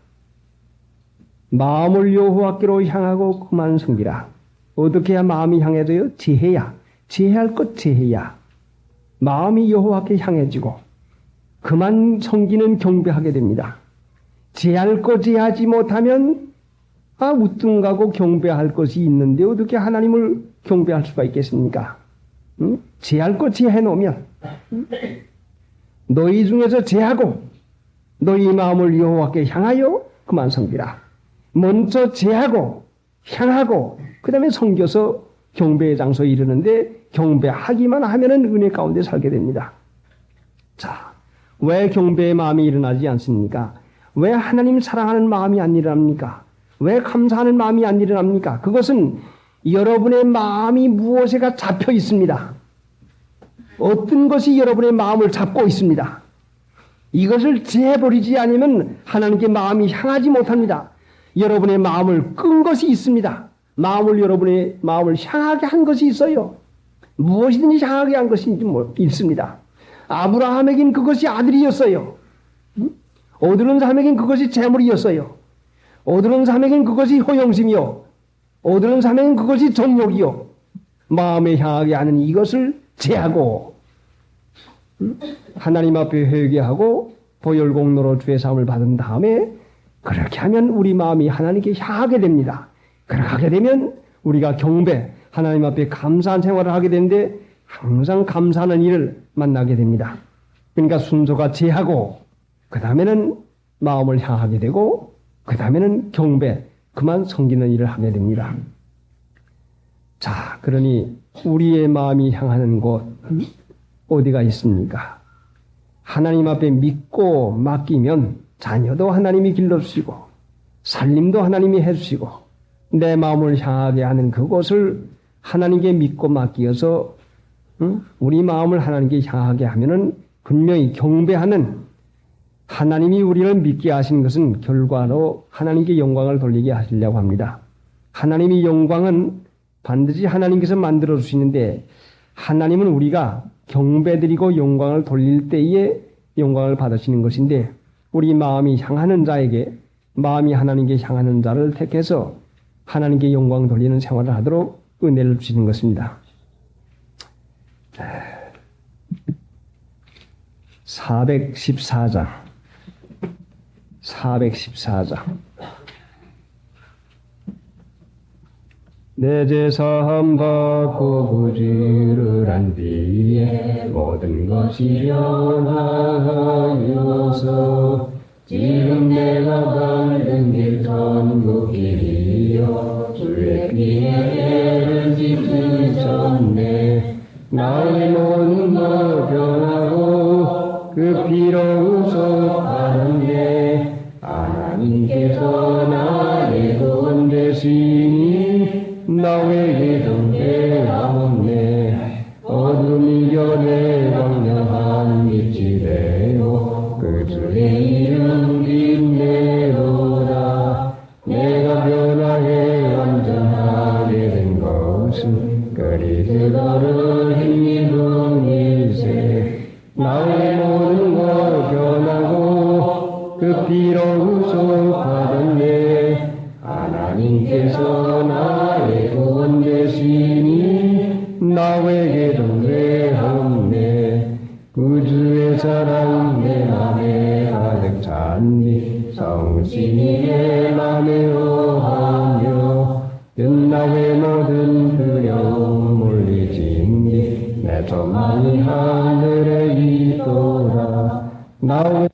마음을 여호와께로 향하고 그만 섬기라. 어떻게 해야 마음이 향해져요? 제해야. 제해할 것 제해야. 마음이 여호와께 향해지고 그만 섬기는 경배하게 됩니다. 제할 것 제하지 못하면 우뚱가고 경배할 것이 있는데 어떻게 하나님을 경배할 수가 있겠습니까? 제할 것 제해 놓으면 너희 중에서 제하고 너희 마음을 여호와께 향하여 그만 섬기라. 먼저 제하고 향하고 그 다음에 섬겨서 경배의 장소에 이르는데, 경배하기만 하면은 은혜 가운데 살게 됩니다. 자, 왜 경배의 마음이 일어나지 않습니까? 왜 하나님 사랑하는 마음이 안 일어납니까? 왜 감사하는 마음이 안 일어납니까? 그것은 여러분의 마음이 무엇에가 잡혀 있습니다. 어떤 것이 여러분의 마음을 잡고 있습니다. 이것을 제버리지 않으면 하나님께 마음이 향하지 못합니다. 여러분의 마음을 끈 것이 있습니다. 여러분의 마음을 향하게 한 것이 있어요. 무엇이든지 향하게 한 것이 있습니다. 아브라함에겐 그것이 아들이었어요. 오드른 사람에겐 그것이 재물이었어요. 오드른 사람에겐 그것이 효용심이요. 오드른 사람에겐 그것이 정욕이요. 마음에 향하게 하는 이것을 제하고 하나님 앞에 회개하고 보혈공로로 주의 사함을 받은 다음에 그렇게 하면 우리 마음이 하나님께 향하게 됩니다. 그렇게 하게 되면 우리가 경배, 하나님 앞에 감사한 생활을 하게 되는데 항상 감사하는 일을 만나게 됩니다. 그러니까 순서가 제하고 그 다음에는 마음을 향하게 되고 그 다음에는 경배, 그만 섬기는 일을 하게 됩니다. 자, 그러니 우리의 마음이 향하는 곳 어디가 있습니까? 하나님 앞에 믿고 맡기면 자녀도 하나님이 길러주시고 살림도 하나님이 해주시고 내 마음을 향하게 하는 그곳을 하나님께 믿고 맡기어서 우리 마음을 하나님께 향하게 하면은 분명히 경배하는 하나님이 우리를 믿게 하신 것은 결과로 하나님께 영광을 돌리게 하시려고 합니다. 하나님의 영광은 반드시 하나님께서 만들어 주시는데 하나님은 우리가 경배드리고 영광을 돌릴 때에 영광을 받으시는 것인데 우리 마음이 향하는 자에게 마음이 하나님께 향하는 자를 택해서 하나님께 영광 돌리는 생활을 하도록 은혜를 주시는 것입니다. 414장 내 제사함 받고 구주를 한 뒤에 모든 것이 변하여서 지금 내가 밟는 길 천국 길이여 주의 피에 애를 찢으셨네. 나의 모든 것 변하고 그 피로 우속하는데 하나님께서 나의 구원 되시니 나에게 경배하옵네. 어둠이 겨내 광명한 빛이 되고 그 주의 이름 빛내도다. 내가 변화해 완전하게 된 것은 그리스도를 힘입은 일세. 나의 모든 것 변하고 그 피로 우속하던데 하나님께서 나의 구원 되시니 나에게 경배하옵네. 그 주의 사랑 내 맘에 가득 찬니 성신이 내 맘에 오하며 나의 모든 두려움 물리친니 내 소망이 하늘에 있도다. 나의